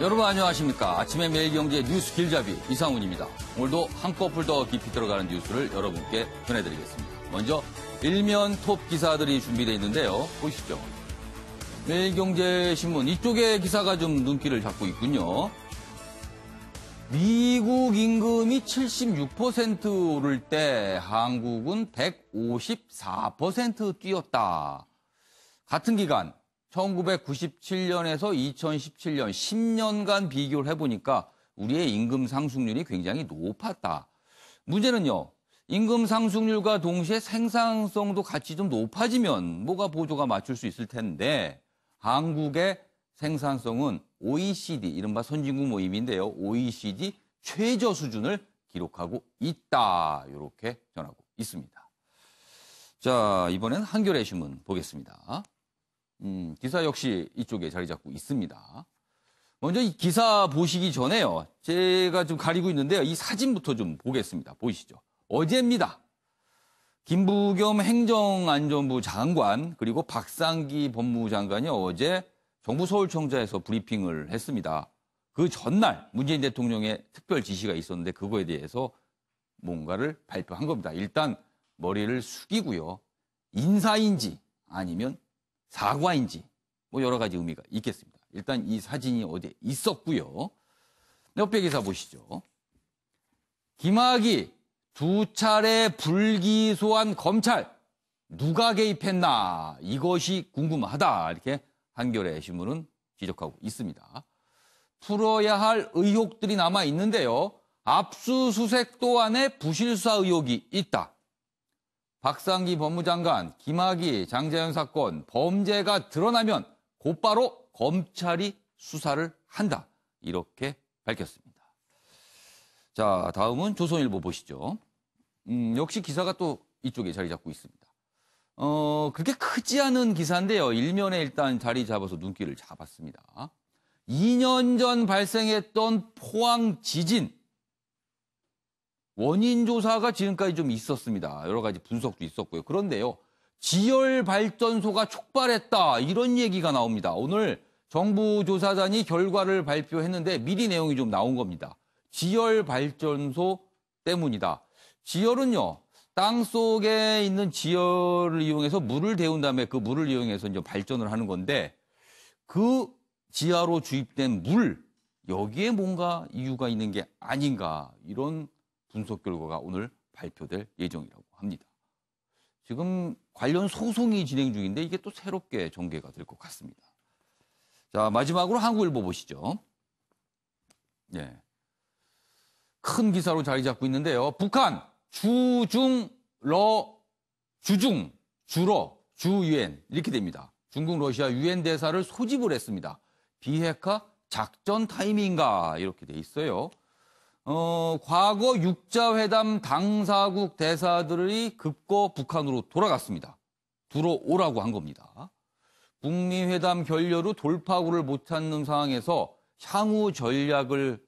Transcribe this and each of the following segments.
여러분 안녕하십니까. 아침에 매일경제 뉴스 길잡이 이상훈입니다. 오늘도 한꺼풀 더 깊이 들어가는 뉴스를 여러분께 전해드리겠습니다. 먼저 일면 톱 기사들이 준비되어 있는데요. 보시죠. 매일경제신문 이쪽에 기사가 좀 눈길을 잡고 있군요. 미국 임금이 76% 오를 때 한국은 154% 뛰었다. 같은 기간 1997년에서 2017년 10년간 비교를 해보니까 우리의 임금 상승률이 굉장히 높았다. 문제는요. 임금 상승률과 동시에 생산성도 같이 좀 높아지면 뭐가 보조가 맞출 수 있을 텐데 한국의 생산성은 OECD, 이른바 선진국 모임인데요. OECD 최저 수준을 기록하고 있다. 이렇게 전하고 있습니다. 자, 이번엔 한겨레 신문 보겠습니다. 기사 역시 이쪽에 자리 잡고 있습니다. 먼저 이 기사 보시기 전에요. 제가 좀 가리고 있는데요. 이 사진부터 좀 보겠습니다. 보이시죠? 어제입니다. 김부겸 행정안전부 장관 그리고 박상기 법무장관이 어제 정부 서울청사에서 브리핑을 했습니다. 그 전날 문재인 대통령의 특별 지시가 있었는데 그거에 대해서 뭔가를 발표한 겁니다. 일단 머리를 숙이고요. 인사인지 아니면 사과인지 뭐 여러 가지 의미가 있겠습니다. 일단 이 사진이 어디에 있었고요. 옆에 기사 보시죠. 김학의 2차례 불기소한 검찰 누가 개입했나 이것이 궁금하다. 이렇게 한겨레 신문은 지적하고 있습니다. 풀어야 할 의혹들이 남아 있는데요. 압수수색도 안에 부실수사 의혹이 있다. 박상기 법무장관, 김학의, 장자연 사건 범죄가 드러나면 곧바로 검찰이 수사를 한다. 이렇게 밝혔습니다. 자, 다음은 조선일보 보시죠. 역시 기사가 또 이쪽에 자리 잡고 있습니다. 그렇게 크지 않은 기사인데요. 일면에 일단 자리 잡아서 눈길을 잡았습니다. 2년 전 발생했던 포항 지진. 원인 조사가 지금까지 좀 있었습니다. 여러 가지 분석도 있었고요. 그런데요. 지열발전소가 촉발했다. 이런 얘기가 나옵니다. 오늘 정부 조사단이 결과를 발표했는데 미리 내용이 좀 나온 겁니다. 지열발전소 때문이다. 지열은요. 땅 속에 있는 지열을 이용해서 물을 데운 다음에 그 물을 이용해서 이제 발전을 하는 건데 그 지하로 주입된 물, 여기에 뭔가 이유가 있는 게 아닌가. 이런 분석 결과가 오늘 발표될 예정이라고 합니다. 지금 관련 소송이 진행 중인데 이게 또 새롭게 전개가 될 것 같습니다. 자, 마지막으로 한국일보 보시죠. 네. 큰 기사로 자리 잡고 있는데요. 북한 주중 주러 주유엔 이렇게 됩니다. 중국 러시아 유엔 대사를 소집을 했습니다. 비핵화 작전 타이밍인가 이렇게 돼 있어요. 과거 육자회담 당사국 대사들이 급거 북한으로 돌아갔습니다. 들어오라고 한 겁니다. 북미 회담 결렬 후 돌파구를 못 찾는 상황에서 향후 전략을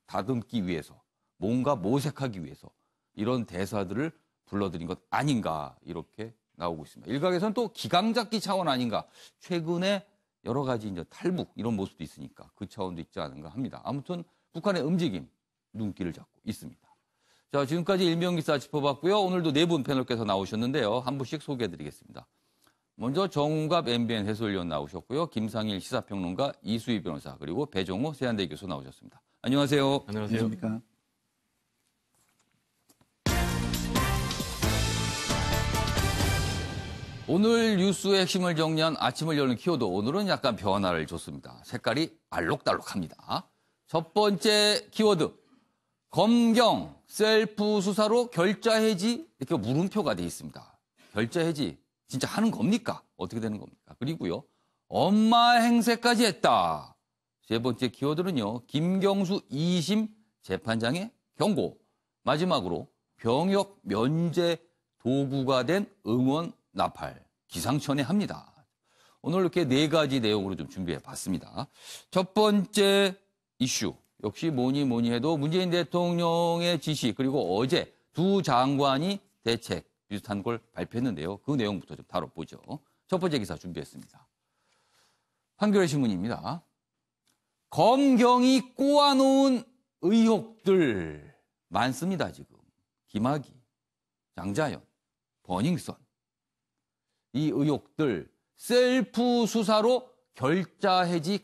다듬기 위해서 뭔가 모색하기 위해서 이런 대사들을 불러들인 것 아닌가 이렇게 나오고 있습니다. 일각에서는 또 기강잡기 차원 아닌가. 최근에 여러 가지 이제 탈북 이런 모습도 있으니까 그 차원도 있지 않은가 합니다. 아무튼 북한의 움직임 눈길을 잡고 있습니다. 자, 지금까지 일면 기사 짚어봤고요. 오늘도 네 분 패널께서 나오셨는데요. 한 분씩 소개해드리겠습니다. 먼저 정웅갑 MBN 해설위원 나오셨고요. 김상일 시사평론가, 이수희 변호사, 그리고 배종호 세한대 교수 나오셨습니다. 안녕하세요. 안녕하세요. 안녕하십니까. 오늘 뉴스의 핵심을 정리한 아침을 여는 키워드. 오늘은 약간 변화를 줬습니다. 색깔이 알록달록합니다. 첫 번째 키워드. 검경 셀프 수사로 결자 해지 이렇게 물음표가 되어 있습니다. 결자 해지 진짜 하는 겁니까? 어떻게 되는 겁니까? 그리고요. 엄마 행세까지 했다. 세 번째 키워드는요. 김경수 2심 재판장의 경고. 마지막으로 병역 면제 도구가 된 응원 나팔 기상천외합니다. 오늘 이렇게 네 가지 내용으로 좀 준비해 봤습니다. 첫 번째 이슈 역시 뭐니 해도 문재인 대통령의 지시 그리고 어제 두 장관이 대책 비슷한 걸 발표했는데요. 그 내용부터 좀 다뤄보죠. 첫 번째 기사 준비했습니다. 한겨레 신문입니다. 검경이 꼬아놓은 의혹들 많습니다, 지금. 김학의, 장자연, 버닝썬. 이 의혹들 셀프 수사로 결자 해지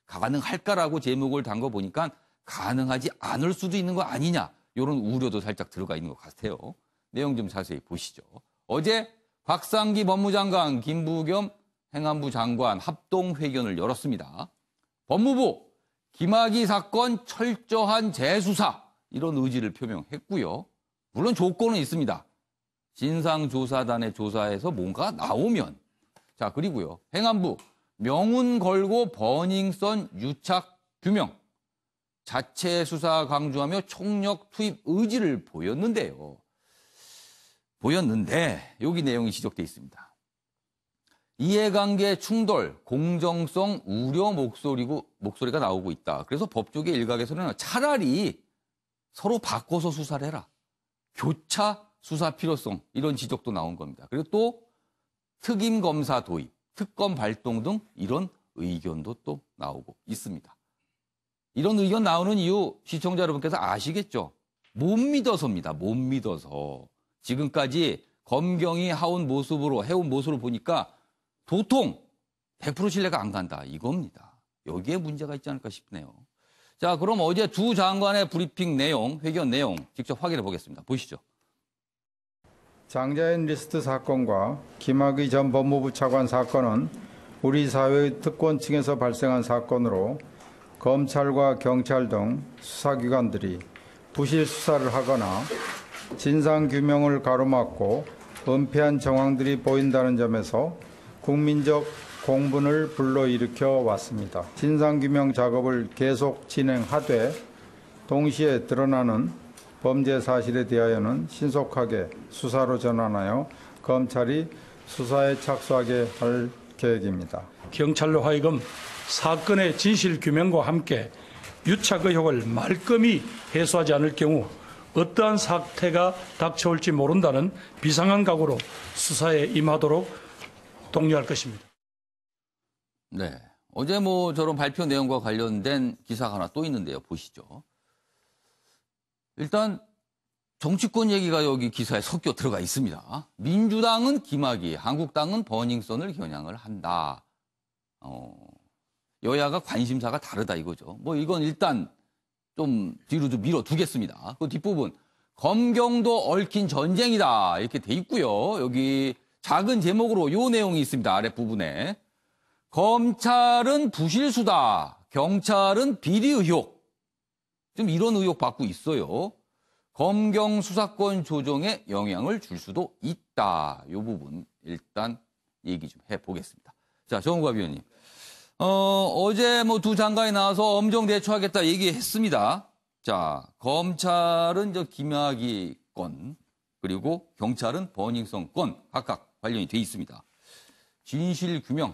가능할까라고 제목을 단 거 보니까 가능하지 않을 수도 있는 거 아니냐, 이런 우려도 살짝 들어가 있는 것 같아요. 내용 좀 자세히 보시죠. 어제 박상기 법무장관, 김부겸 행안부 장관 합동회견을 열었습니다. 법무부 김학의 사건 철저한 재수사, 이런 의지를 표명했고요. 물론 조건은 있습니다. 진상조사단의 조사에서 뭔가 나오면. 자, 그리고요. 행안부 명운 걸고 버닝썬 유착 규명, 자체 수사 강조하며 총력 투입 의지를 보였는데 여기 내용이 지적돼 있습니다. 이해관계 충돌, 공정성 우려 목소리가 나오고 있다. 그래서 법조계 일각에서는 차라리 서로 바꿔서 수사를 해라. 교차 수사 필요성, 이런 지적도 나온 겁니다. 그리고 또 특임 검사 도입, 특검 발동 등 이런 의견도 또 나오고 있습니다. 이런 의견 나오는 이유 시청자 여러분께서 아시겠죠? 못 믿어서입니다. 못 믿어서. 지금까지 검경이 해온 모습으로 보니까 도통 100% 신뢰가 안 간다, 이겁니다. 여기에 문제가 있지 않을까 싶네요. 자, 그럼 어제 두 장관의 브리핑 내용, 회견 내용 직접 확인해 보겠습니다. 보시죠. 장자연 리스트 사건과 김학의 전 법무부 차관 사건은 우리 사회의 특권층에서 발생한 사건으로 검찰과 경찰 등 수사기관들이 부실 수사를 하거나 진상규명을 가로막고 은폐한 정황들이 보인다는 점에서 국민적 공분을 불러일으켜 왔습니다. 진상규명 작업을 계속 진행하되 동시에 드러나는 범죄 사실에 대하여는 신속하게 수사로 전환하여 검찰이 수사에 착수하게 할 계획입니다. 경찰로 하여금 사건의 진실 규명과 함께 유착 의혹을 말끔히 해소하지 않을 경우 어떠한 사태가 닥쳐올지 모른다는 비상한 각오로 수사에 임하도록 독려할 것입니다. 네, 어제 저런 발표 내용과 관련된 기사가 하나 또 있는데요. 보시죠. 일단 정치권 얘기가 여기 기사에 섞여 들어가 있습니다. 민주당은 김학의, 한국당은 버닝썬을 겨냥을 한다. 여야가 관심사가 다르다 이거죠. 이건 일단 좀 뒤로 좀 밀어두겠습니다. 그 뒷부분, 검경도 얽힌 전쟁이다, 이렇게 돼 있고요. 여기 작은 제목으로 요 내용이 있습니다. 아랫부분에. 검찰은 부실수다, 경찰은 비리 의혹. 좀 이런 의혹 받고 있어요. 검경 수사권 조정에 영향을 줄 수도 있다. 이 부분 일단 얘기 좀 해보겠습니다. 자, 정우갑 위원님. 어제 두 장관이 나와서 엄정 대처하겠다 얘기했습니다. 자, 검찰은 김학의 건, 그리고 경찰은 버닝썬 건 각각 관련이 돼 있습니다. 진실 규명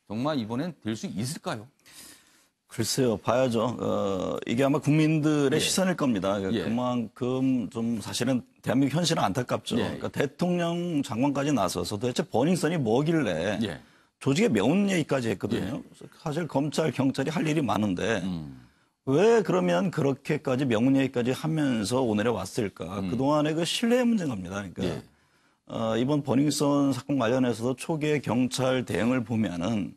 정말 이번엔 될 수 있을까요? 글쎄요, 봐야죠. 이게 아마 국민들의 시선일 겁니다. 그만큼 좀 사실은 대한민국 현실은 안타깝죠. 그러니까 대통령 장관까지 나서서 도대체 버닝썬이 뭐길래 조직의 명운 얘기까지 했거든요. 사실 검찰, 경찰이 할 일이 많은데 왜 그러면 그렇게까지 명운 얘기까지 하면서 오늘에 왔을까? 그동안의 그 신뢰의 문제인 겁니다. 그러니까 이번 버닝썬 사건 관련해서도 초기의 경찰 대응을 보면은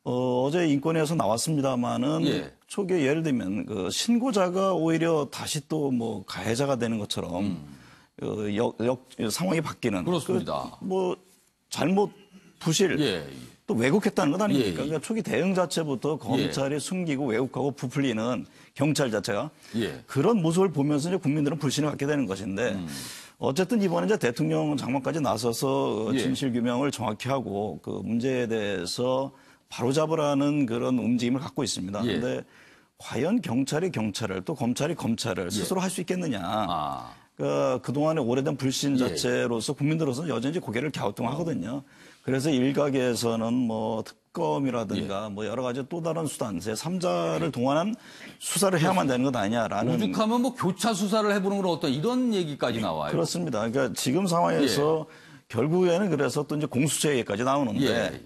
어제 인권위에서 나왔습니다만은 초기에 예를 들면 그 신고자가 오히려 다시 또 가해자가 되는 것처럼 상황이 바뀌는 그렇습니다. 잘못 부실 또 왜곡했다는 것 아닙니까? 그러니까 초기 대응 자체부터 검찰이 숨기고 왜곡하고 부풀리는 경찰 자체가 그런 모습을 보면서 이제 국민들은 불신을 갖게 되는 것인데 어쨌든 이번에 이제 대통령 장관까지 나서서 진실 규명을 정확히 하고 그 문제에 대해서 바로잡으라는 그런 움직임을 갖고 있습니다. 그런데 과연 경찰이 경찰을 또 검찰이 검찰을 스스로 할 수 있겠느냐. 그동안의 오래된 불신 자체로서 국민들로서는 여전히 고개를 갸우뚱하거든요. 그래서 일각에서는 특검이라든가 여러 가지 또 다른 수단, 제3자를 동원한 수사를 해야만 되는 것 아니냐라는. 오죽하면 교차 수사를 해보는 건 어떤 이런 얘기까지 나와요. 그렇습니다. 그러니까 지금 상황에서 결국에는 그래서 또 이제 공수처 얘기까지 나오는데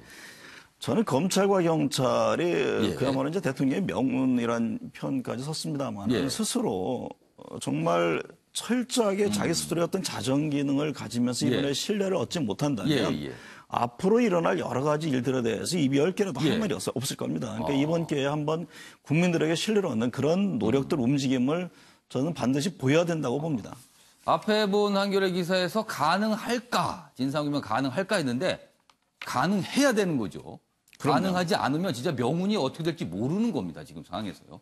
저는 검찰과 경찰이 그야말로 이제 대통령의 명운이란 편까지 섰습니다만 스스로 정말 철저하게 자기 스스로의 어떤 자정 기능을 가지면서 이번에 신뢰를 얻지 못한다면 앞으로 일어날 여러 가지 일들에 대해서 입이 열 개라도 할 말이 없을 겁니다. 그러니까 이번 기회에 한번 국민들에게 신뢰를 얻는 그런 노력들, 움직임을 저는 반드시 보여야 된다고 봅니다. 앞에 본 한겨레 기사에서 가능할까, 진상규명 가능할까 했는데 가능해야 되는 거죠. 그럼요. 가능하지 않으면 진짜 명운이 어떻게 될지 모르는 겁니다. 지금 상황에서요.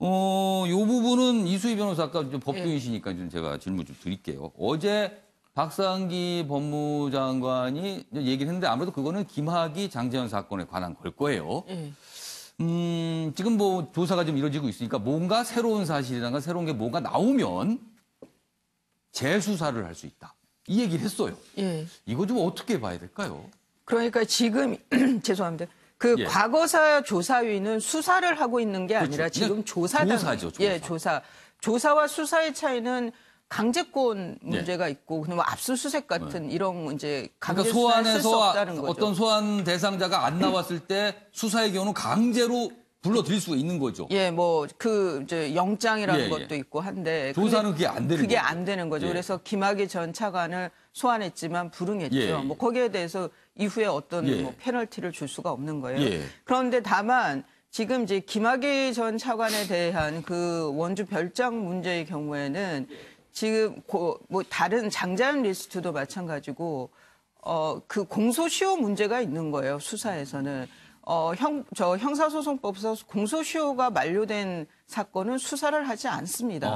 요 부분은 이수희 변호사 아까 좀 법조인이시니까 좀 제가 질문 좀 드릴게요. 어제 박상기 법무장관이 얘기를 했는데 아무래도 그거는 김학의 장제원 사건에 관한 걸 거예요. 지금 뭐 조사가 좀 이루어지고 있으니까 뭔가 새로운 사실이라든가 새로운 게 뭔가 나오면 재수사를 할 수 있다. 이 얘기를 했어요. 이거 좀 어떻게 봐야 될까요? 그러니까 지금 죄송합니다. 과거사 조사위는 수사를 하고 있는 게 아니라 지금 조사죠. 조사. 조사와 수사의 차이는 강제권 문제가 있고 그다음에 압수수색 같은 이런 이제 강제 수사를 쓸 수 없다는 거죠. 어떤 소환 대상자가 안 나왔을 때 수사의 경우는 강제로 불러들일 수가 있는 거죠. 뭐 이제 영장이라는 것도 있고 한데 조사는 그게 안 되는 그게 거죠. 안 되는 거죠. 그래서 김학의 전 차관을 소환했지만 불응했죠. 뭐 거기에 대해서 이후에 어떤 뭐 페널티를 줄 수가 없는 거예요. 그런데 다만 지금 이제 김학의 전 차관에 대한 그 원주 별장 문제의 경우에는 지금 뭐 다른 장자연 리스트도 마찬가지고 그 공소시효 문제가 있는 거예요. 수사에서는. 형사소송법에서 공소시효가 만료된 사건은 수사를 하지 않습니다.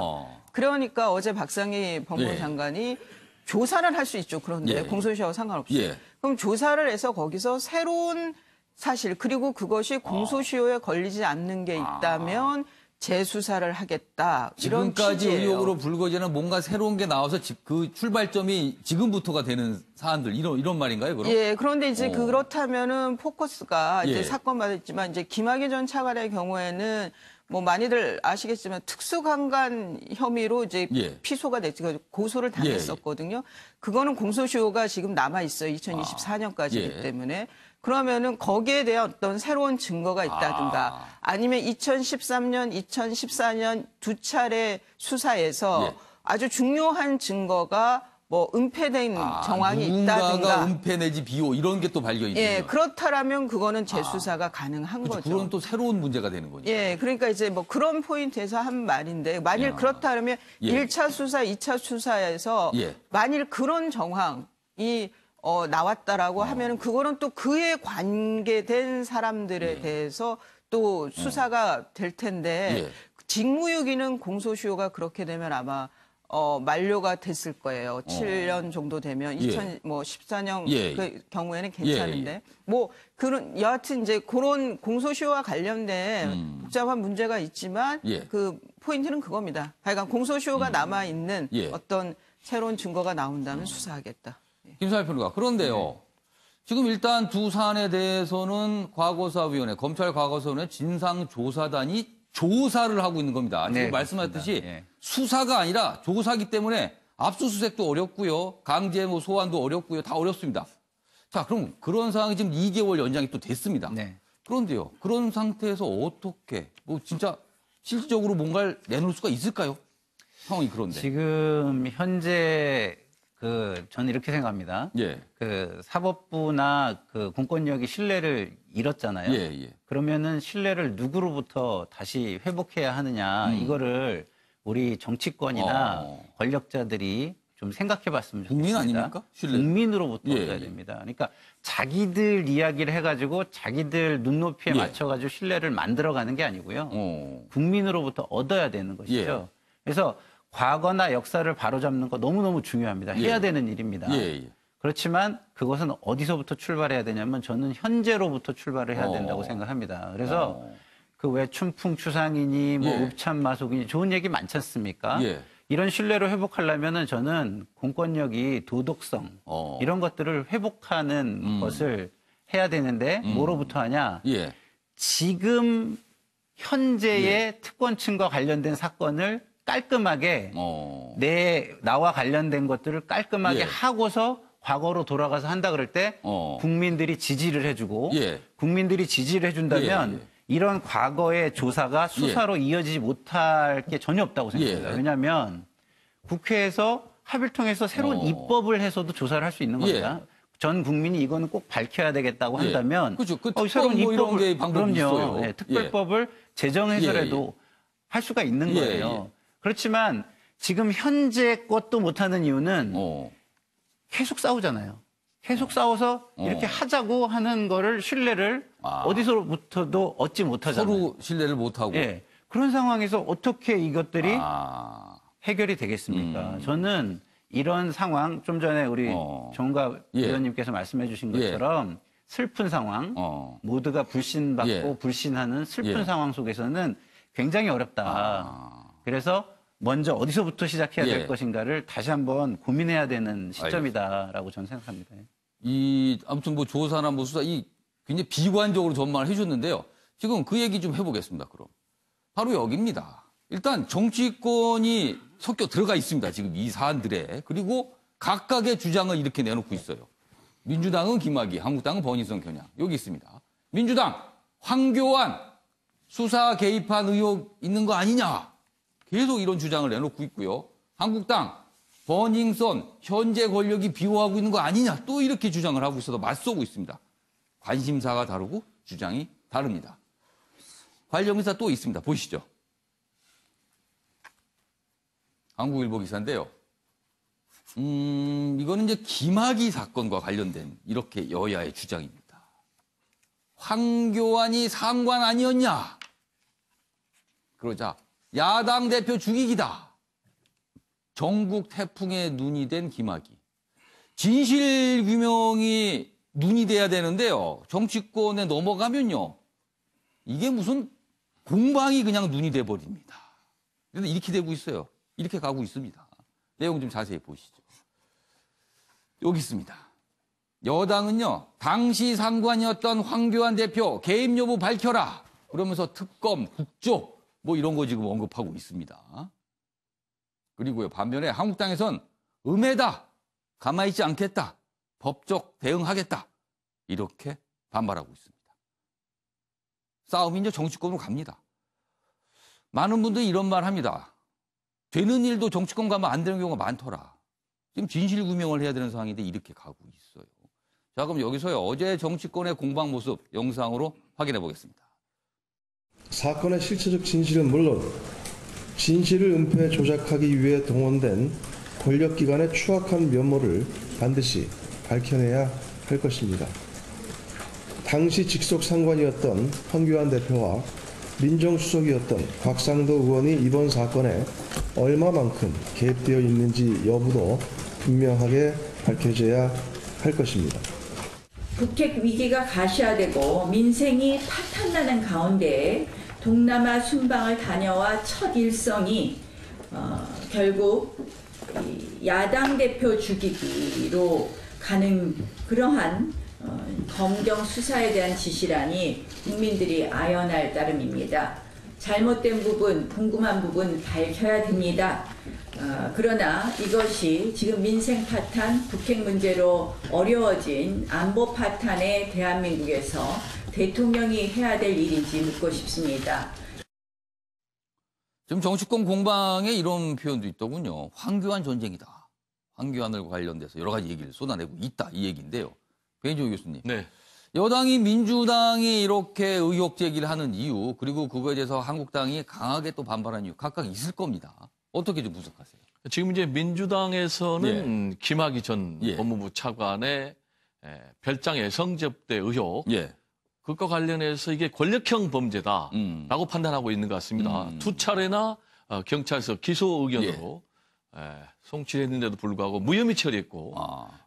그러니까 어제 박상희 법무장관이 조사를 할 수 있죠. 그런데 공소시효와 상관없이. 그럼 조사를 해서 거기서 새로운 사실 그리고 그것이 공소시효에 걸리지 않는 게 있다면 재수사를 하겠다. 이런 지금까지 취지예요. 의혹으로 불거지는 뭔가 새로운 게 나와서 그 출발점이 지금부터가 되는 사안들 이런 말인가요, 그럼? 그런데 이제 그렇다면은 포커스가 이제 사건마다 있지만 이제 김학의 전 차관의 경우에는 뭐 많이들 아시겠지만 특수강간 혐의로 이제 피소가 됐죠. 고소를 당했었거든요. 그거는 공소시효가 지금 남아 있어요. 2024년까지이기 때문에. 그러면은 거기에 대한 어떤 새로운 증거가 있다든가 아니면 2013년, 2014년 두 차례 수사에서 아주 중요한 증거가 뭐 은폐된 정황이 누군가가 있다든가 은폐 내지 비호 이런 게 또 발견이 되면 그렇다라면 그거는 재수사가 가능한 거죠. 그건 또 새로운 문제가 되는 거죠. 그러니까 이제 뭐 그런 포인트에서 한 말인데 만일 그렇다면 1차 수사, 2차 수사에서 만일 그런 정황이 나왔다라고 하면은 그거는 또 그에 관계된 사람들에 대해서 또 수사가 될 텐데 직무유기는 공소시효가 그렇게 되면 아마 만료가 됐을 거예요. 7년 정도 되면 2014년 그 경우에는 괜찮은데 뭐 그런 여하튼 이제 그런 공소시효와 관련된 복잡한 문제가 있지만 그 포인트는 그겁니다. 하여간 공소시효가 남아 있는 어떤 새로운 증거가 나온다면 수사하겠다. 김상일 평론가. 그런데요. 지금 일단 두 사안에 대해서는 과거사위원회, 검찰 과거사위원회 진상조사단이 조사를 하고 있는 겁니다. 지금 말씀하셨듯이 수사가 아니라 조사기 때문에 압수수색도 어렵고요. 강제 뭐 소환도 어렵고요. 다 어렵습니다. 자, 그럼 그런 상황이 지금 2개월 연장이 또 됐습니다. 그런데요. 그런 상태에서 어떻게 뭐 진짜 실질적으로 뭔가를 내놓을 수가 있을까요? 상황이 그런데. 지금 현재 저는 이렇게 생각합니다. 그 사법부나 그 공권력이 신뢰를 잃었잖아요. 그러면은 신뢰를 누구로부터 다시 회복해야 하느냐 이거를 우리 정치권이나 권력자들이 좀 생각해봤으면 좋겠습니다. 국민 아닙니까? 신뢰. 국민으로부터 얻어야 됩니다. 그러니까 자기들 이야기를 해가지고 자기들 눈높이에 맞춰가지고 신뢰를 만들어가는 게 아니고요. 국민으로부터 얻어야 되는 것이죠. 그래서 과거나 역사를 바로잡는 거 너무너무 중요합니다. 해야 되는 일입니다. 그렇지만 그것은 어디서부터 출발해야 되냐면 저는 현재로부터 출발을 해야 된다고 생각합니다. 그래서 그 왜 춘풍 추상이니 뭐 읍참 마속이니 좋은 얘기 많지 않습니까? 이런 신뢰를 회복하려면은 저는 공권력이 도덕성 이런 것들을 회복하는 것을 해야 되는데 뭐로부터 하냐? 지금 현재의 특권층과 관련된 사건을 깔끔하게 나와 관련된 것들을 깔끔하게 하고서 과거로 돌아가서 한다 그럴 때 국민들이 지지를 해주고 예. 국민들이 지지를 해준다면 예. 이런 과거의 조사가 수사로 이어지지 못할 게 전혀 없다고 생각합니다. 왜냐하면 국회에서 합의를 통해서 새로운 입법을 해서도 조사를 할 수 있는 겁니다. 전 국민이 이거는 꼭 밝혀야 되겠다고 한다면 그렇죠. 그 새로운 뭐 이런 입법을 게 방법이 있어요. 네, 특별법을 제정해서라도 할 수가 있는 거예요. 그렇지만 지금 현재 것도 못하는 이유는 계속 싸우잖아요. 계속 싸워서 이렇게 하자고 하는 거를 신뢰를 어디서부터도 얻지 못하잖아요. 서로 신뢰를 못하고. 예. 그런 상황에서 어떻게 이것들이 해결이 되겠습니까? 저는 이런 상황, 좀 전에 우리 정은갑 의원님께서 말씀해 주신 것처럼 슬픈 상황, 모두가 불신받고 불신하는 슬픈 상황 속에서는 굉장히 어렵다. 그래서 먼저 어디서부터 시작해야 될 것인가를 다시 한번 고민해야 되는 시점이다라고 저는 생각합니다. 아무튼 뭐 조사나 뭐 수사, 굉장히 비관적으로 전망을 해줬는데요. 지금 그 얘기 좀 해보겠습니다, 그럼. 바로 여기입니다. 일단 정치권이 섞여 들어가 있습니다, 지금 이 사안들에. 그리고 각각의 주장을 이렇게 내놓고 있어요. 민주당은 김학의, 한국당은 버닝썬 겨냥. 여기 있습니다. 민주당, 황교안 수사 개입한 의혹 있는 거 아니냐. 계속 이런 주장을 내놓고 있고요. 한국당, 버닝썬 현재 권력이 비호하고 있는 거 아니냐. 또 이렇게 주장을 하고 있어서 맞서고 있습니다. 관심사가 다르고 주장이 다릅니다. 관련 기사 또 있습니다. 보시죠. 한국일보 기사인데요. 이거는 이제 김학의 사건과 관련된 이렇게 여야의 주장입니다. 황교안이 상관 아니었냐? 그러자 야당 대표 죽이기다. 전국 태풍의 눈이 된 김학의. 진실 규명이 눈이 돼야 되는데요. 정치권에 넘어가면요. 이게 무슨 공방이 그냥 눈이 돼버립니다. 그런데 이렇게 되고 있어요. 이렇게 가고 있습니다. 내용 좀 자세히 보시죠. 여기 있습니다. 여당은요. 당시 상관이었던 황교안 대표 개입 여부 밝혀라. 그러면서 특검, 국조 뭐 이런 거 지금 언급하고 있습니다. 그리고요. 반면에 한국당에선 음해다. 가만히 있지 않겠다. 법적 대응하겠다. 이렇게 반발하고 있습니다. 싸움이 이제 정치권으로 갑니다. 많은 분들이 이런 말 합니다. 되는 일도 정치권 가면 안 되는 경우가 많더라. 지금 진실 규명을 해야 되는 상황인데 이렇게 가고 있어요. 자, 그럼 여기서요. 어제 정치권의 공방 모습 영상으로 확인해 보겠습니다. 사건의 실체적 진실은 물론 진실을 은폐 조작하기 위해 동원된 권력기관의 추악한 면모를 반드시 밝혀내야 할 것입니다. 당시 직속 상관이었던 황교안 대표와 민정수석이었던 곽상도 의원이 이번 사건에 얼마만큼 개입되어 있는지 여부도 분명하게 밝혀져야 할 것입니다. 북핵 위기가 가시화되고 민생이 파탄나는 가운데 동남아 순방을 다녀와 첫 일성이 결국 야당 대표 죽이기로 가는 그러한 검경 수사에 대한 지시라니 국민들이 아연할 따름입니다. 잘못된 부분, 궁금한 부분 밝혀야 됩니다. 그러나 이것이 지금 민생 파탄, 북핵 문제로 어려워진 안보 파탄의 대한민국에서 대통령이 해야 될 일인지 묻고 싶습니다. 지금 정치권 공방에 이런 표현도 있더군요. 황교안 전쟁이다. 황교안을 관련돼서 여러 가지 얘기를 쏟아내고 있다. 이 얘기인데요. 배인조 교수님. 네. 여당이 민주당이 이렇게 의혹 제기를 하는 이유, 그리고 그거에 대해서 한국당이 강하게 또 반발하는 이유 각각 있을 겁니다. 어떻게 좀 분석하세요? 지금 이제 민주당에서는 김학의 전 법무부 차관의 별장 애성접대 의혹, 그것과 관련해서 이게 권력형 범죄다라고 판단하고 있는 것 같습니다. 두 차례나 경찰서 기소 의견으로 송치했는데도 불구하고 무혐의 처리했고,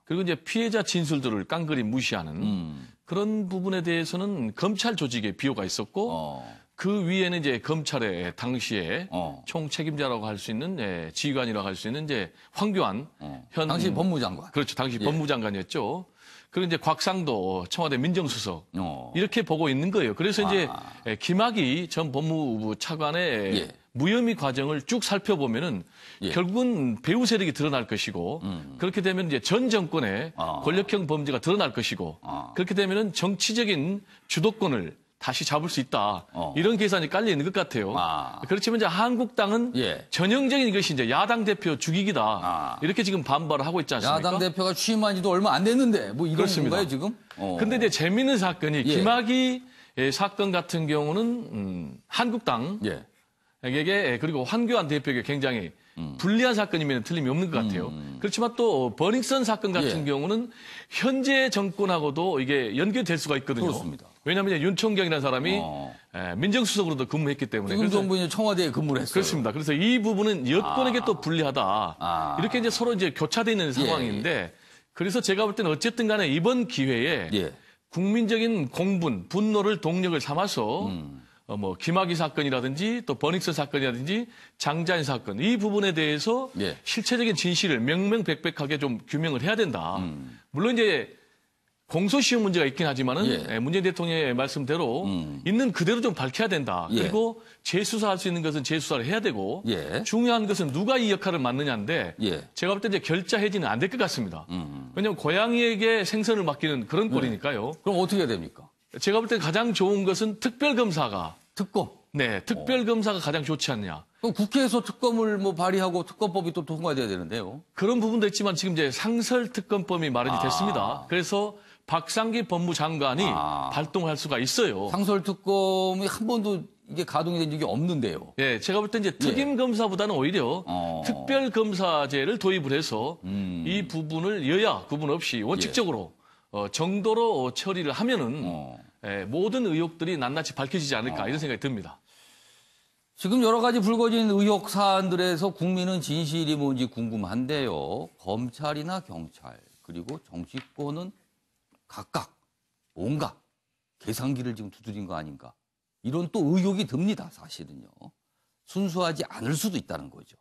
그리고 이제 피해자 진술들을 깡그리 무시하는 그런 부분에 대해서는 검찰 조직에 비호가 있었고, 그 위에는 이제 검찰의 당시에 총 책임자라고 할 수 있는 지휘관이라고 할 수 있는 이제 황교안 현 당시 법무장관. 그렇죠. 당시 법무장관이었죠. 그리고 이제 곽상도 청와대 민정수석 이렇게 보고 있는 거예요. 그래서 이제 김학의 전 법무부 차관의 무혐의 과정을 쭉 살펴보면은 결국은 배후 세력이 드러날 것이고 그렇게 되면 이제 전 정권의 권력형 범죄가 드러날 것이고 그렇게 되면은 정치적인 주도권을 다시 잡을 수 있다. 이런 계산이 깔려 있는 것 같아요. 그렇지만 이제 한국당은 전형적인 것이 이제 야당 대표 죽이기다. 이렇게 지금 반발을 하고 있지 않습니까? 야당 대표가 취임한 지도 얼마 안 됐는데 뭐 이런 그렇습니다. 건가요, 지금? 근데 이제 재미있는 사건이 김학의 사건 같은 경우는 한국당에게 그리고 황교안 대표에게 굉장히 불리한 사건이면 틀림이 없는 것 같아요. 그렇지만 또 버닝썬 사건 같은 경우는 현재 정권하고도 이게 연결될 수가 있거든요. 그렇습니다. 왜냐하면 윤총경이라는 사람이 민정수석으로도 근무했기 때문에. 지금 정부는 청와대에 근무를 했어요. 그렇습니다. 그래서 이 부분은 여권에게 또 불리하다. 이렇게 이제 서로 이제 교차되어 있는 상황인데 그래서 제가 볼 때는 어쨌든 간에 이번 기회에 국민적인 공분, 분노를 동력을 삼아서 뭐 김학의 사건이라든지 또 버닝썬 사건이라든지 장자연 사건 이 부분에 대해서 실체적인 진실을 명명백백하게 좀 규명을 해야 된다. 물론 이제 공소시효 문제가 있긴 하지만은 문재인 대통령의 말씀대로 있는 그대로 좀 밝혀야 된다. 그리고 재수사할 수 있는 것은 재수사를 해야 되고 중요한 것은 누가 이 역할을 맡느냐인데 제가 볼 때 이제 결자 해지는 안 될 것 같습니다. 왜냐하면 고양이에게 생선을 맡기는 그런 꼴이니까요. 그럼 어떻게 해야 됩니까? 제가 볼 때 가장 좋은 것은 특별검사가 특검. 네, 특별검사가 가장 좋지 않냐. 그럼 국회에서 특검을 뭐 발의하고 특검법이 또 통과돼야 되는데요. 그런 부분도 있지만 지금 이제 상설특검법이 마련이 됐습니다. 그래서 박상기 법무장관이 발동할 수가 있어요. 상설특검이 한 번도 이게 가동이 된 적이 없는데요. 예, 제가 볼 때 이제 특임검사보다는 오히려 특별검사제를 도입을 해서 이 부분을 여야 구분 없이 원칙적으로 정도로 처리를 하면은 모든 의혹들이 낱낱이 밝혀지지 않을까 이런 생각이 듭니다. 지금 여러 가지 불거진 의혹 사안들에서 국민은 진실이 뭔지 궁금한데요. 검찰이나 경찰 그리고 정치권은 각각 뭔가 계산기를 지금 두드린 거 아닌가. 이런 또 의혹이 듭니다. 사실은요. 순수하지 않을 수도 있다는 거죠.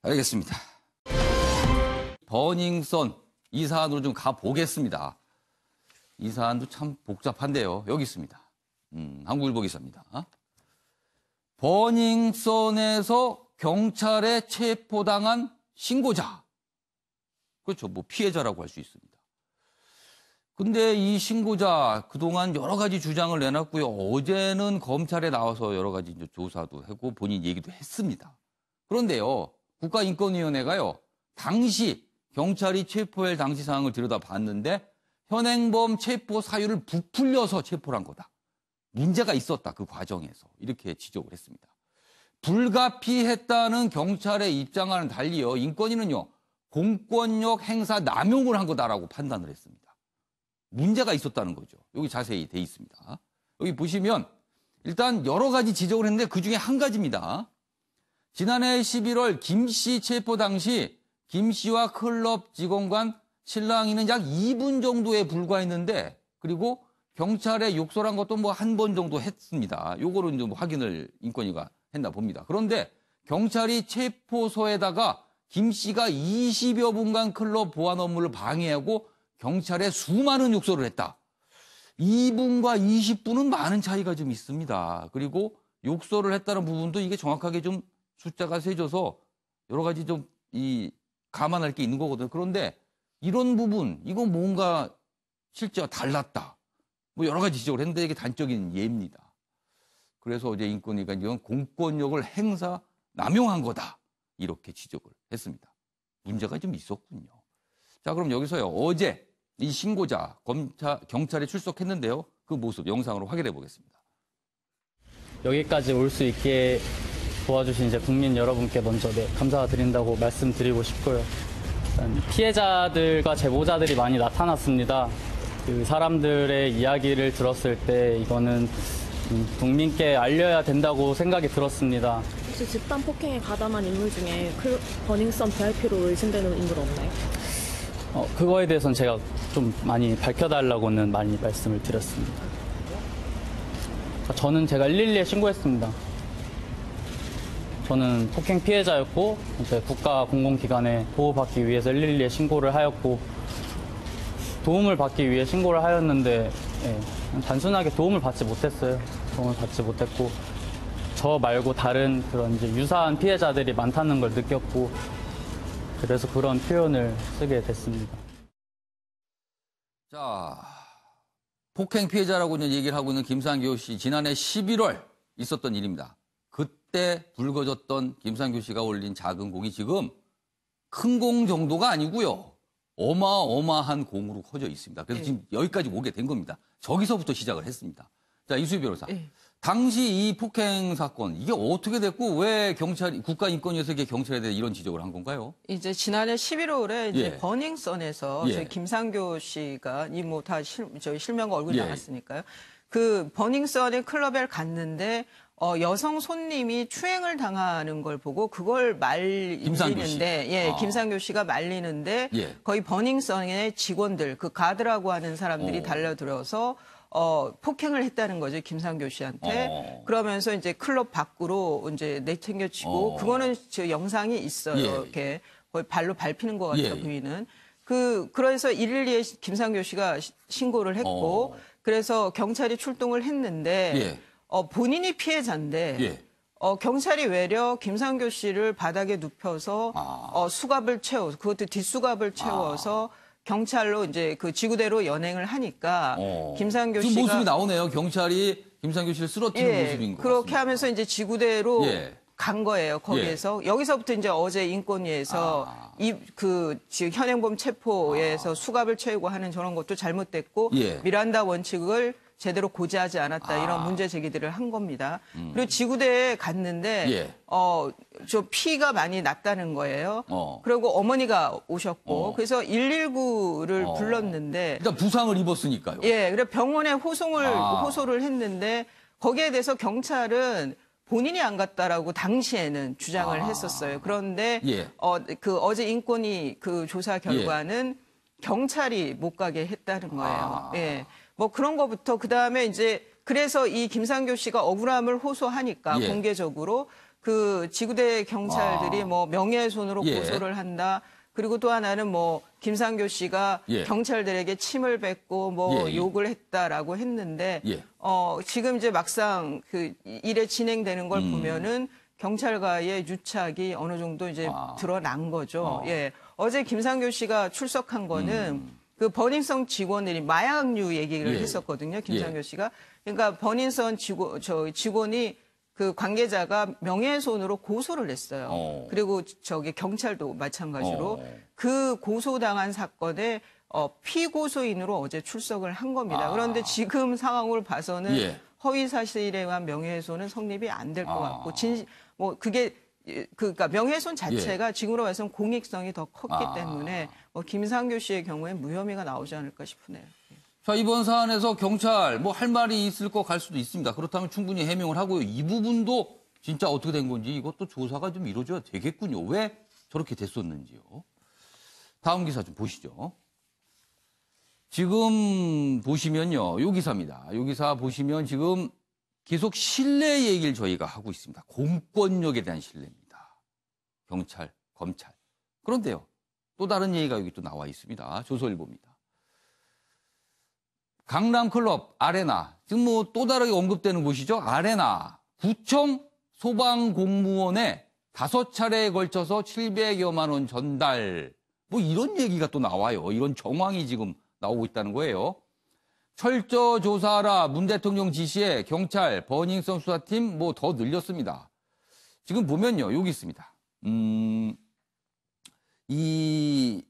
알겠습니다. 버닝썬 이 사안으로 좀 가보겠습니다. 이 사안도 참 복잡한데요. 여기 있습니다. 한국일보 기사입니다. 버닝썬에서 경찰에 체포당한 신고자. 그렇죠. 뭐 피해자라고 할 수 있습니다. 근데 이 신고자 그동안 여러 가지 주장을 내놨고요. 어제는 검찰에 나와서 여러 가지 조사도 하고 본인 얘기도 했습니다. 그런데요. 국가인권위원회가요. 당시 경찰이 체포할 당시 상황을 들여다봤는데 현행범 체포 사유를 부풀려서 체포를 한 거다. 문제가 있었다. 그 과정에서. 이렇게 지적을 했습니다. 불가피했다는 경찰의 입장과는 달리요. 인권위는요. 공권력 행사 남용을 한 거다라고 판단을 했습니다. 문제가 있었다는 거죠. 여기 자세히 돼 있습니다. 여기 보시면 일단 여러 가지 지적을 했는데 그중에 한 가지입니다. 지난해 11월 김 씨 체포 당시 김 씨와 클럽 직원 간 실랑이는 약 2분 정도에 불과했는데 그리고 경찰에 욕설한 것도 뭐 한 번 정도 했습니다. 요거는 좀 확인을 인권위가 했나 봅니다. 그런데 경찰이 체포소에다가 김 씨가 20여 분간 클럽 보안 업무를 방해하고 경찰에 수많은 욕설을 했다. 2분과 20분은 많은 차이가 좀 있습니다. 그리고 욕설을 했다는 부분도 이게 정확하게 좀 숫자가 세져서 여러 가지 좀 감안할 게 있는 거거든요. 그런데 이런 부분, 이거 뭔가 실제와 달랐다. 뭐 여러 가지 지적을 했는데 이게 단적인 예입니다. 그래서 어제 인권위가 이건 공권력을 남용한 거다. 이렇게 지적을 했습니다. 문제가 좀 있었군요. 자, 그럼 여기서요. 어제 이 신고자 경찰에 출석했는데요. 그 모습 영상으로 확인해 보겠습니다. 여기까지 올 수 있게 도와주신 이제 국민 여러분께 먼저 감사드린다고 말씀드리고 싶고요. 일단 피해자들과 제보자들이 많이 나타났습니다. 그 사람들의 이야기를 들었을 때 이거는 국민께 알려야 된다고 생각이 들었습니다. 혹시 집단 폭행에 가담한 인물 중에 버닝썬 VIP로 의심되는 인물 없나요? 그거에 대해서는 제가 좀 많이 밝혀달라고는 많이 말씀을 드렸습니다. 저는 제가 112에 신고했습니다. 저는 폭행 피해자였고 이제 국가 공공기관에 보호받기 위해서 112에 신고를 하였고 도움을 받기 위해 신고를 하였는데 단순하게 도움을 받지 못했어요. 도움을 받지 못했고 저 말고 다른 그런 이제 유사한 피해자들이 많다는 걸 느꼈고 그래서 그런 표현을 쓰게 됐습니다. 자, 폭행 피해자라고 얘기를 하고 있는 김상교 씨 지난해 11월 있었던 일입니다. 그때 불거졌던 김상교 씨가 올린 작은 공이 지금 큰 공 정도가 아니고요. 어마어마한 공으로 커져 있습니다. 그래서 지금 여기까지 오게 된 겁니다. 저기서부터 시작을 했습니다. 자, 이수희 변호사. 당시 이 폭행 사건, 이게 어떻게 됐고, 왜 국가인권위에서 이게 경찰에 대해 이런 지적을 한 건가요? 이제 지난해 11월에 이제 버닝썬에서 저희 김상교 씨가, 저희 실명과 얼굴이 나갔으니까요. 그 버닝썬의 클럽에 갔는데, 여성 손님이 추행을 당하는 걸 보고 그걸 말리는데, 김상교 씨가 말리는데, 거의 버닝썬의 직원들, 그 가드라고 하는 사람들이 달려들어서, 폭행을 했다는 거죠, 김상교 씨한테. 그러면서 이제 클럽 밖으로 이제 내팽겨치고, 그거는 저 영상이 있어요. 이렇게 거의 발로 밟히는 것 같아요, 부인은. 그래서 112에 김상교 씨가 신고를 했고, 그래서 경찰이 출동을 했는데, 본인이 피해자인데, 경찰이 외려 김상교 씨를 바닥에 눕혀서, 수갑을 채워서, 그것도 뒷수갑을 채워서, 경찰로 이제 그 지구대로 연행을 하니까, 김상교 씨가. 지금 모습이 나오네요. 경찰이 김상교 씨를 쓰러뜨린 모습인 것 그렇게 같습니다. 하면서 이제 지구대로 간 거예요, 거기에서. 여기서부터 이제 어제 인권위에서 지금 현행범 체포에서 수갑을 채우고 하는 저런 것도 잘못됐고, 미란다 원칙을 제대로 고지하지 않았다, 이런 문제 제기들을 한 겁니다. 그리고 지구대에 갔는데, 저 피가 많이 났다는 거예요. 그리고 어머니가 오셨고, 그래서 119를 불렀는데. 일단 부상을 입었으니까요. 그래 병원에 호소를 했는데, 거기에 대해서 경찰은 본인이 안 갔다라고 당시에는 주장을 했었어요. 그런데, 어제 인권위 그 조사 결과는 경찰이 못 가게 했다는 거예요. 뭐 그런 거부터 그다음에 이제 그래서 이 김상교 씨가 억울함을 호소하니까 공개적으로 그 지구대 경찰들이 뭐 명예훼손으로 고소를 한다. 그리고 또 하나는 뭐 김상교 씨가 경찰들에게 침을 뱉고 뭐 욕을 했다라고 했는데 지금 이제 막상 그 일에 진행되는 걸 보면은 경찰과의 유착이 어느 정도 이제 드러난 거죠. 어제 김상교 씨가 출석한 거는 그 버닝썬 직원들이 마약류 얘기를 했었거든요, 김상교 씨가. 그러니까 버닝썬 직원이 그 관계자가 명예훼손으로 고소를 했어요. 그리고 경찰도 마찬가지로 그 고소당한 사건에 피고소인으로 어제 출석을 한 겁니다. 그런데 지금 상황을 봐서는 허위 사실에 의한 명예훼손은 성립이 안 될 것 같고 그러니까 명예훼손 자체가 지금으로 봐서는 공익성이 더 컸기 때문에 김상교 씨의 경우엔 무혐의가 나오지 않을까 싶으네요. 자, 이번 사안에서 경찰 뭐 할 말이 있을 거 갈 수도 있습니다. 그렇다면 충분히 해명을 하고요. 이 부분도 진짜 어떻게 된 건지 이것도 조사가 좀 이루어져야 되겠군요. 왜 저렇게 됐었는지요. 다음 기사 좀 보시죠. 지금 보시면요. 요 기사입니다. 요 기사 보시면 지금 계속 신뢰 얘기를 저희가 하고 있습니다. 공권력에 대한 신뢰입니다. 경찰, 검찰. 그런데요. 또 다른 얘기가 여기 또 나와 있습니다. 조선일보입니다. 강남클럽 아레나. 지금 뭐 또 다르게 언급되는 곳이죠. 아레나. 구청 소방공무원에 5차례에 걸쳐서 700여만 원 전달. 뭐 이런 얘기가 또 나와요. 이런 정황이 지금 나오고 있다는 거예요. 철저 조사하라 문 대통령 지시에 경찰 버닝썬 수사팀 뭐 더 늘렸습니다. 지금 보면요. 여기 있습니다. 이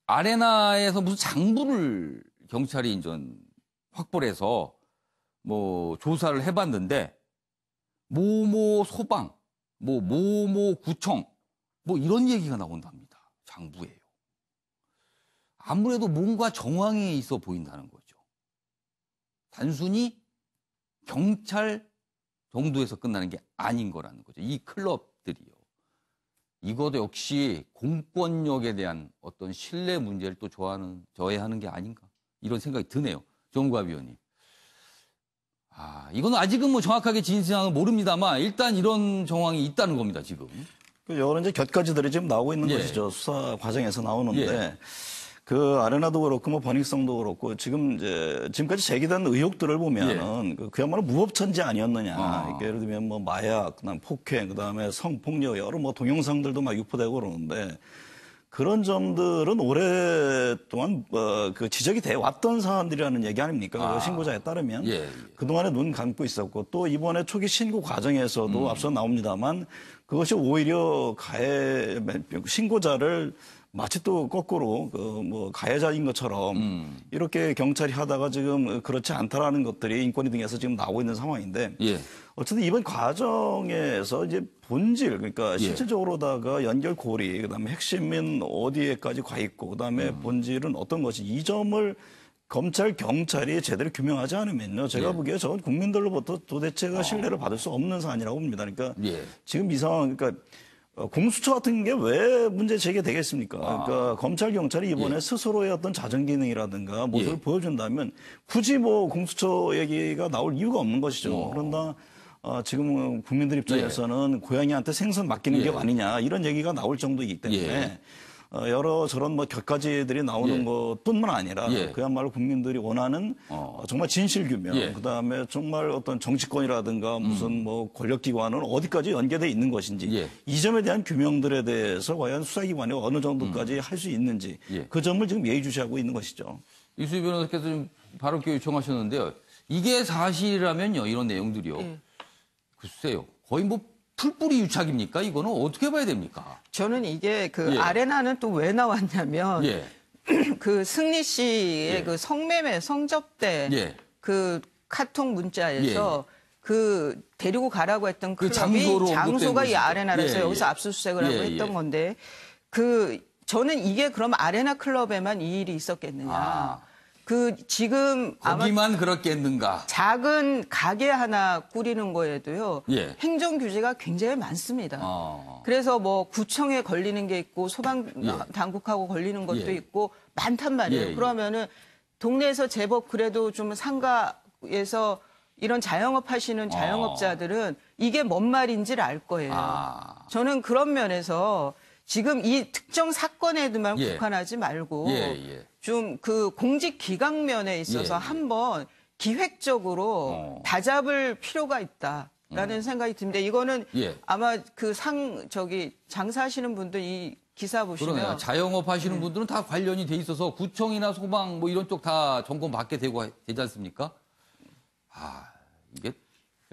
아레나에서 무슨 장부를 경찰이 인전 확보를 해서 뭐 조사를 해봤는데 모모 소방, 모모 구청 뭐 이런 얘기가 나온답니다. 장부예요. 아무래도 뭔가 정황이 있어 보인다는 거죠. 단순히 경찰 정도에서 끝나는 게 아닌 거라는 거죠. 이 클럽들이요. 이것도 역시 공권력에 대한 어떤 신뢰 문제를 또 저해하는 게 아닌가 이런 생각이 드네요. 정과 위원님. 이건 아직은 뭐 정확하게 진상은 모릅니다만 일단 이런 정황이 있다는 겁니다, 지금. 여러 이제 곁가지들이 지금 나오고 있는 것이죠. 수사 과정에서 나오는데. 그 아레나도 그렇고 뭐 버닝썬도 그렇고 지금까지 제기된 의혹들을 보면은 그야말로 무법천지 아니었느냐. 예를 들면 뭐 마약, 그다음 폭행, 그다음에 성폭력 여러 뭐 동영상들도 막 유포되고 그러는데 그런 점들은 오랫동안 그 지적이 돼 왔던 사안들이라는 얘기 아닙니까? 신고자에 따르면 그동안에 눈 감고 있었고 또 이번에 초기 신고 과정에서도 앞서 나옵니다만 그것이 오히려 신고자를 마치 또 거꾸로 뭐 가해자인 것처럼 이렇게 경찰이 하다가 지금 그렇지 않다라는 것들이 인권위 등에서 지금 나오고 있는 상황인데 어쨌든 이번 과정에서 이제 본질 그러니까 실질적으로다가 연결고리 그다음에 핵심은 어디에까지 가 있고 그다음에 본질은 어떤 것이 이 점을 검찰 경찰이 제대로 규명하지 않으면요 제가 보기에 저건 국민들로부터 도대체가 신뢰를 받을 수 없는 사안이라고 봅니다. 그러니까 지금 이 상황 그러니까 공수처 같은 게 왜 문제 제기되겠습니까? 그러니까 검찰 경찰이 이번에 스스로의 어떤 자정 기능이라든가 모습을 보여준다면 굳이 뭐 공수처 얘기가 나올 이유가 없는 것이죠. 그런다 지금 국민들 입장에서는 고양이한테 생선 맡기는 게 아니냐 이런 얘기가 나올 정도이기 때문에 여러 저런 뭐 곁가지들이 나오는 것뿐만 아니라 그야말로 국민들이 원하는 정말 진실 규명, 그다음에 정말 어떤 정치권이라든가 무슨 뭐 권력기관은 어디까지 연계돼 있는 것인지 이 점에 대한 규명들에 대해서 과연 수사기관이 어느 정도까지 할 수 있는지 그 점을 지금 예의주시하고 있는 것이죠. 이수희 변호사께서 좀 발언 요청하셨는데요. 이게 사실이라면요, 이런 내용들이요. 글쎄요, 거의 뭐 풀뿌리 유착입니까? 이거는 어떻게 봐야 됩니까? 저는 이게 아레나는 또 왜 나왔냐면 그 승리 씨의 그 성매매, 성접대 그 카톡 문자에서 그 데리고 가라고 했던 클럽이 장소가 이 아레나라서 여기서 압수수색을 하고 했던 건데 저는 이게 그럼 아레나 클럽에만 이 일이 있었겠느냐. 지금 거기만 그렇겠는가? 작은 가게 하나 꾸리는 거에도요. 행정 규제가 굉장히 많습니다. 그래서 뭐 구청에 걸리는 게 있고 소방 당국하고 걸리는 것도 있고 많단 말이에요. 그러면은 동네에서 제법 그래도 좀 상가에서 이런 자영업 하시는 자영업자들은 이게 뭔 말인지를 알 거예요. 저는 그런 면에서 지금 이 특정 사건에만 국한하지 말고 좀 그 공직 기강 면에 있어서 한번 기획적으로 다잡을 필요가 있다라는 생각이 듭니다. 이거는 아마 장사하시는 분들 이 기사 보시면 그러네요. 자영업 하시는 분들은 다 관련이 돼 있어서 구청이나 소방 뭐 이런 쪽 다 점검 받게 되지 않습니까? 이게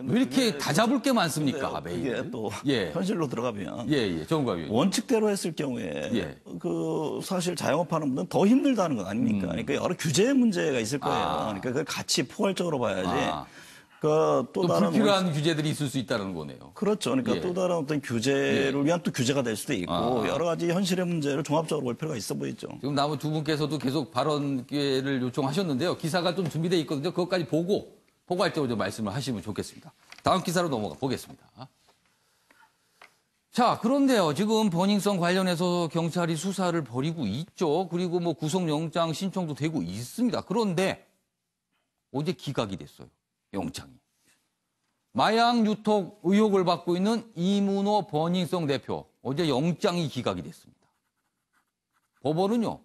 왜 이렇게 다잡을 게 많습니까, 매일? 이게 또 현실로 들어가면 원칙대로 했을 경우에 사실 자영업하는 분들은 더 힘들다는 것 아닙니까? 그러니까 여러 규제 문제가 있을 거예요. 그러니까 그걸 같이 포괄적으로 봐야지. 또 다른 불필요한 규제들이 있을 수 있다는 거네요. 그렇죠. 그러니까 또 다른 어떤 규제를 위한 또 규제가 될 수도 있고 여러 가지 현실의 문제를 종합적으로 볼 필요가 있어 보이죠. 지금 남은 두 분께서도 계속 발언 기회를 요청하셨는데요. 기사가 좀 준비되어 있거든요. 그것까지 보고 포괄적으로 좀 말씀을 하시면 좋겠습니다. 다음 기사로 넘어가 보겠습니다. 자, 그런데요. 지금 버닝썬 관련해서 경찰이 수사를 벌이고 있죠. 그리고 뭐 구속영장 신청도 되고 있습니다. 그런데 어제 기각이 됐어요. 영장이. 마약 유통 의혹을 받고 있는 이문호 버닝썬 대표. 어제 영장이 기각이 됐습니다. 법원은요.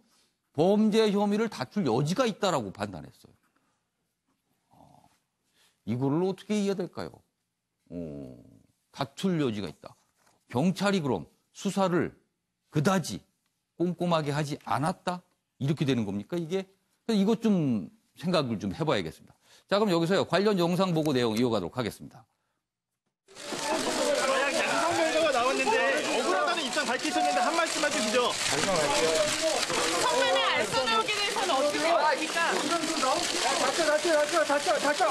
범죄 혐의를 다툴 여지가 있다라고 판단했어요. 이거를 어떻게 이해해야 될까요? 다툴 여지가 있다. 경찰이 그럼 수사를 그다지 꼼꼼하게 하지 않았다? 이렇게 되는 겁니까, 이게? 이것 좀 생각을 좀 해봐야겠습니다. 자, 그럼 여기서요. 관련 영상 보고 내용 이어가도록 하겠습니다. 마약 양성 결과가 나왔는데 억울하다는 입장 밝히셨는데 한 말씀 해주시죠. 성매매 알선 의혹에 대해서는 어떻게 생각하십니까?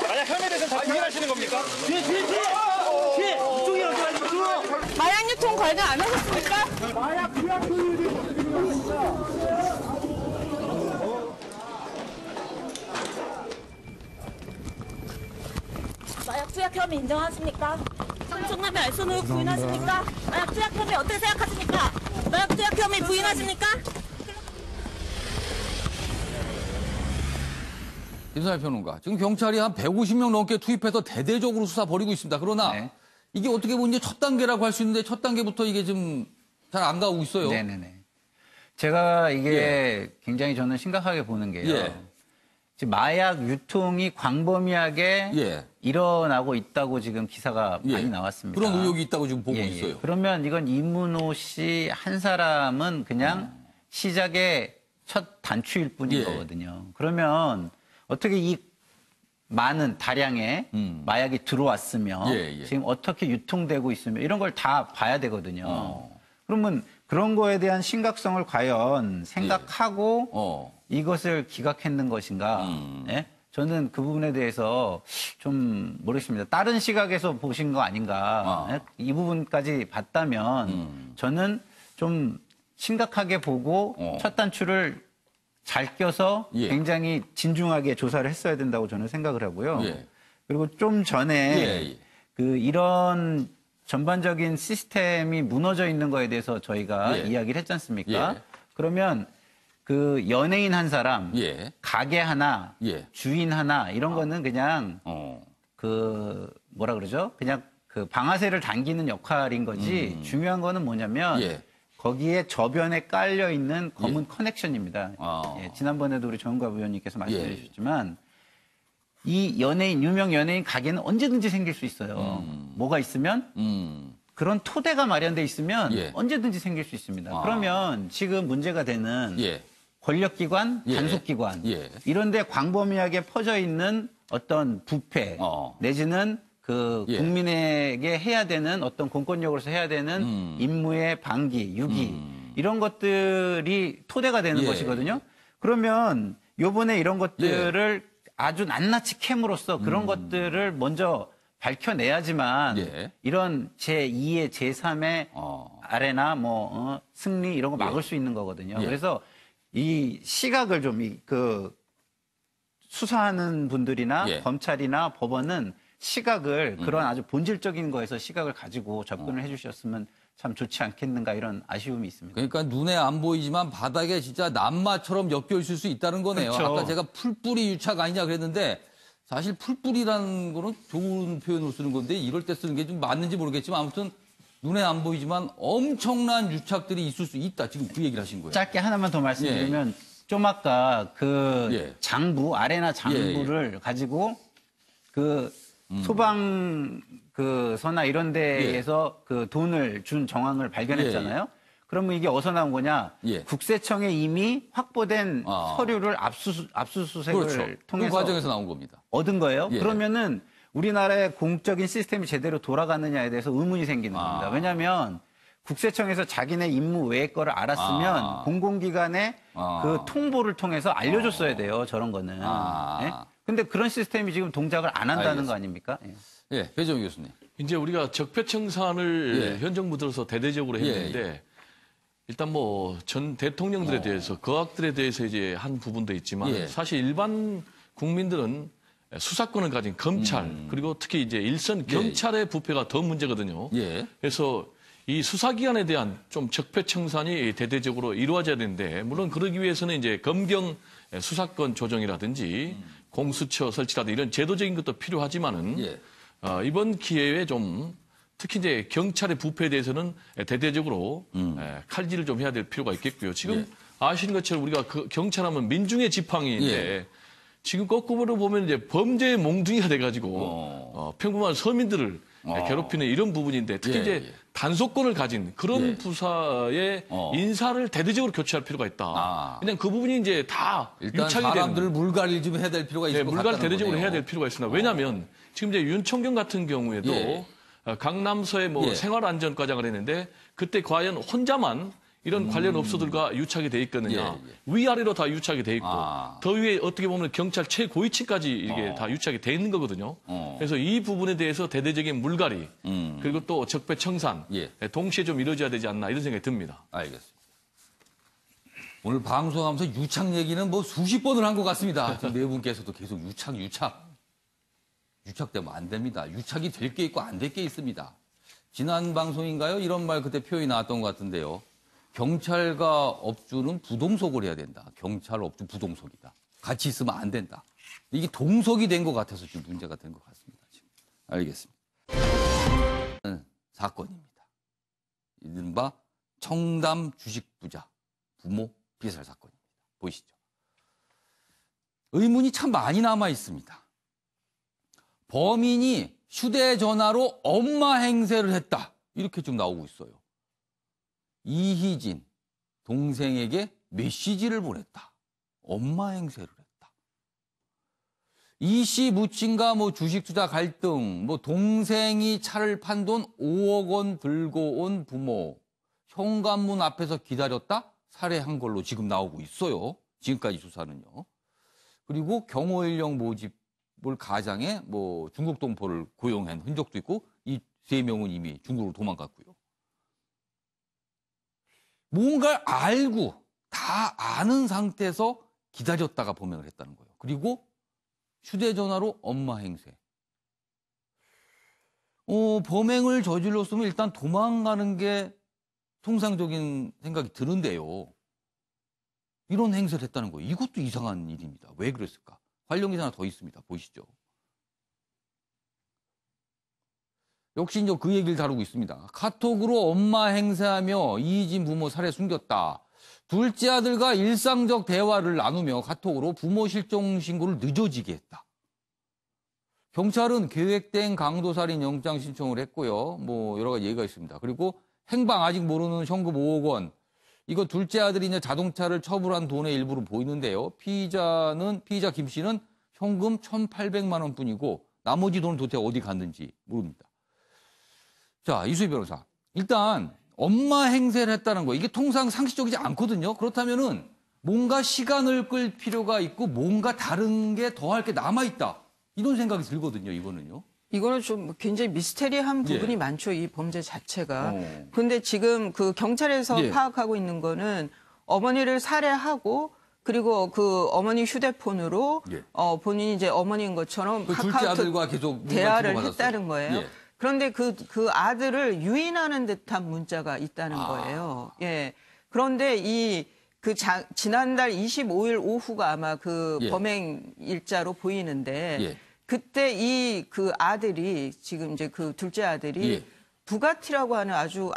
마약 혐의에 대해서는 다 부인하시는 겁니까? 마약 유통 관련 안 하셨습니까? 마약 투약 마약 투약 혐의 인정하십니까? 성매매 알선 의혹 부인하십니까? 마약 투약 혐의 어떻게 생각하십니까? 마약 투약 혐의 부인하십니까? 부인하십니까? 마약 투약 혐의 어떻게 생각하십니까? 마약 투약 혐의 부인하십니까? 마약 투약 혐의 부인하십니까? 마약 투약 혐의 부인하십니까? 마약 투약 혐의 부인하십니까? 마약 투약 혐의 부인하십니까? 마약 투약 혐의 부인하십니까? 마약 투약 혐의 부인하십니까? 김선일 평론가, 지금 경찰이 한 150명 넘게 투입해서 대대적으로 수사 벌이고 있습니다. 그러나 네. 이게 어떻게 보면 이제 첫 단계라고 할 수 있는데 첫 단계부터 이게 좀 잘 안 가고 있어요. 네네네. 제가 이게 굉장히 저는 심각하게 보는 게요. 지금 마약 유통이 광범위하게 일어나고 있다고 지금 기사가 많이 나왔습니다. 그런 의혹이 있다고 지금 보고 있어요. 그러면 이건 이문호 씨 한 사람은 그냥 시작의 첫 단추일 뿐인 거거든요. 그러면 어떻게 이 많은 다량의 마약이 들어왔으면 지금 어떻게 유통되고 있으면 이런 걸 다 봐야 되거든요. 그러면 그런 거에 대한 심각성을 과연 생각하고 이것을 기각했는 것인가? 예? 저는 그 부분에 대해서 좀 모르겠습니다. 다른 시각에서 보신 거 아닌가? 예? 이 부분까지 봤다면 저는 좀 심각하게 보고 첫 단추를 잘 껴서 굉장히 진중하게 조사를 했어야 된다고 저는 생각을 하고요. 그리고 좀 전에 그 이런 전반적인 시스템이 무너져 있는 거에 대해서 저희가 이야기를 했지 않습니까? 그러면 그 연예인 한 사람, 가게 하나, 주인 하나 이런 거는 그냥 그 뭐라 그러죠? 그냥 그 방아쇠를 당기는 역할인 거지. 중요한 거는 뭐냐면 거기에 저변에 깔려 있는 검은 커넥션입니다. 지난번에도 우리 정은과 의원님께서 말씀해 주셨지만 이 연예인, 유명 연예인 가게는 언제든지 생길 수 있어요. 뭐가 있으면 그런 토대가 마련돼 있으면 언제든지 생길 수 있습니다. 그러면 지금 문제가 되는 권력기관, 단속기관 이런 데 광범위하게 퍼져 있는 어떤 부패 내지는 그 국민에게 해야 되는 어떤 공권력으로서 해야 되는 임무의 방기, 유기 이런 것들이 토대가 되는 것이거든요. 그러면 요번에 이런 것들을 아주 낱낱이 캠으로써 그런 것들을 먼저 밝혀내야지만 이런 제2의 제3의 아레나 승리 이런 거 막을 수 있는 거거든요. 그래서 이 시각을 좀 그 수사하는 분들이나 검찰이나 법원은 시각을 그런 아주 본질적인 거에서 시각을 가지고 접근을 해주셨으면 참 좋지 않겠는가 이런 아쉬움이 있습니다. 그러니까 눈에 안 보이지만 바닥에 진짜 난마처럼 엮여 있을 수 있다는 거네요. 그렇죠. 아까 제가 풀뿌리 유착 아니냐 그랬는데 사실 풀뿌리라는 거는 좋은 표현으로 쓰는 건데 이럴 때 쓰는 게 좀 맞는지 모르겠지만 아무튼 눈에 안 보이지만 엄청난 유착들이 있을 수 있다. 지금 그 얘기를 하신 거예요. 짧게 하나만 더 말씀드리면 좀 아까 그 장부, 아레나 장부를 가지고 그 소방 그 서나 이런 데에서 그 돈을 준 정황을 발견했잖아요. 그러면 이게 어디서 나온 거냐? 국세청에 이미 확보된 서류를 압수수색을 통해서 그 과정에서 나온 겁니다. 얻은 거예요. 그러면은 우리나라의 공적인 시스템이 제대로 돌아가느냐에 대해서 의문이 생기는 겁니다. 왜냐하면 국세청에서 자기네 임무 외의 거를 알았으면 공공기관에 그 통보를 통해서 알려줬어야 돼요. 저런 거는. 근데 그런 시스템이 지금 동작을 안 한다는 거 아닙니까? 배정희 교수님. 이제 우리가 적폐청산을 현 정부 들어서 대대적으로 했는데 일단 뭐 전 대통령들에 대해서 거학들에 대해서 이제 한 부분도 있지만 사실 일반 국민들은 수사권을 가진 검찰 그리고 특히 이제 일선 경찰의 부패가 더 문제거든요. 그래서 이 수사기관에 대한 좀 적폐청산이 대대적으로 이루어져야 되는데 물론 그러기 위해서는 이제 검경 수사권 조정이라든지 공수처 설치라든지 이런 제도적인 것도 필요하지만은 이번 기회에 좀 특히 이제 경찰의 부패에 대해서는 대대적으로 칼질을 좀 해야 될 필요가 있겠고요. 지금 아시는 것처럼 우리가 그 경찰하면 민중의 지팡이인데 지금 거꾸로 보면 이제 범죄의 몽둥이가 돼가지고 평범한 서민들을 괴롭히는 이런 부분인데 특히 이제 단속권을 가진 그런 부사의 인사를 대대적으로 교체할 필요가 있다. 그냥 그 부분이 이제 다 일단 유착이 사람들을 물갈이 좀 해야 될 필요가 있을 것 같다는 물갈이 대대적으로 거네요. 해야 될 필요가 있습니다. 왜냐하면 지금 이제 윤총경 같은 경우에도 강남서에 뭐 생활안전과장을 했는데 그때 과연 혼자만 이런 관련 업소들과 유착이 돼 있거든요. 위아래로 다 유착이 돼 있고 더 위에 어떻게 보면 경찰 최고위층까지 이게 다 유착이 돼 있는 거거든요. 그래서 이 부분에 대해서 대대적인 물갈이 그리고 또 적폐청산 동시에 좀 이루어져야 되지 않나 이런 생각이 듭니다. 알겠습니다. 오늘 방송하면서 유착 얘기는 뭐 수십 번을 한 것 같습니다. 지금 네 분께서도 계속 유착되면 안 됩니다. 유착이 될 게 있고 안 될 게 있습니다. 지난 방송인가요? 이런 말 그때 표현이 나왔던 것 같은데요. 경찰과 업주는 부동석을 해야 된다. 경찰, 업주, 부동석이다. 같이 있으면 안 된다. 이게 동석이 된 것 같아서 지금 문제가 된 것 같습니다. 지금. 알겠습니다. 사건입니다. 이른바 청담 주식 부자 부모 피살 사건입니다. 보이시죠? 의문이 참 많이 남아 있습니다. 범인이 휴대전화로 엄마 행세를 했다. 이렇게 좀 나오고 있어요. 이희진 동생에게 메시지를 보냈다. 엄마 행세를 했다. 이씨 무친과 뭐 주식 투자 갈등, 뭐 동생이 차를 판 돈 5억 원 들고 온 부모, 현관문 앞에서 기다렸다 살해한 걸로 지금 나오고 있어요. 지금까지 수사는요. 그리고 경호인력 모집을 가장해 뭐 중국 동포를 고용한 흔적도 있고 이 3명은 이미 중국으로 도망갔고요. 뭔가를 알고 다 아는 상태에서 기다렸다가 범행을 했다는 거예요. 그리고 휴대전화로 엄마 행세. 범행을 저질렀으면 일단 도망가는 게 통상적인 생각이 드는데요. 이런 행세를 했다는 거예요. 이것도 이상한 일입니다. 왜 그랬을까? 관련 기사 하나 더 있습니다. 보시죠. 역시 이제 그 얘기를 다루고 있습니다. 카톡으로 엄마 행세하며 이희진 부모 살해 숨겼다. 둘째 아들과 일상적 대화를 나누며 카톡으로 부모 실종 신고를 늦어지게 했다. 경찰은 계획된 강도살인 영장 신청을 했고요. 뭐 여러 가지 얘기가 있습니다. 그리고 행방 아직 모르는 현금 5억 원. 이거 둘째 아들이 이제 자동차를 처분한 돈의 일부로 보이는데요. 피의자 김 씨는 현금 1,800만 원뿐이고 나머지 돈은 도대체 어디 갔는지 모릅니다. 자, 이수희 변호사. 일단 엄마 행세를 했다는 거 이게 통상 상식적이지 않거든요. 그렇다면은 뭔가 시간을 끌 필요가 있고 뭔가 다른 게 더 할 게 남아 있다. 이런 생각이 들거든요. 이거는요. 이거는 좀 굉장히 미스테리한 부분이 많죠. 이 범죄 자체가. 근데 지금 그 경찰에서 파악하고 있는 거는 어머니를 살해하고 그리고 그 어머니 휴대폰으로 본인이 이제 어머니인 것처럼 그 둘째 아들과 계속 대화를 했다는 거예요. 그런데 그 아들을 유인하는 듯한 문자가 있다는 거예요. 예. 그런데 지난달 25일 오후가 아마 그 범행 일자로 보이는데 그때 그 아들이 지금 이제 그 둘째 아들이 부가티라고 하는 아주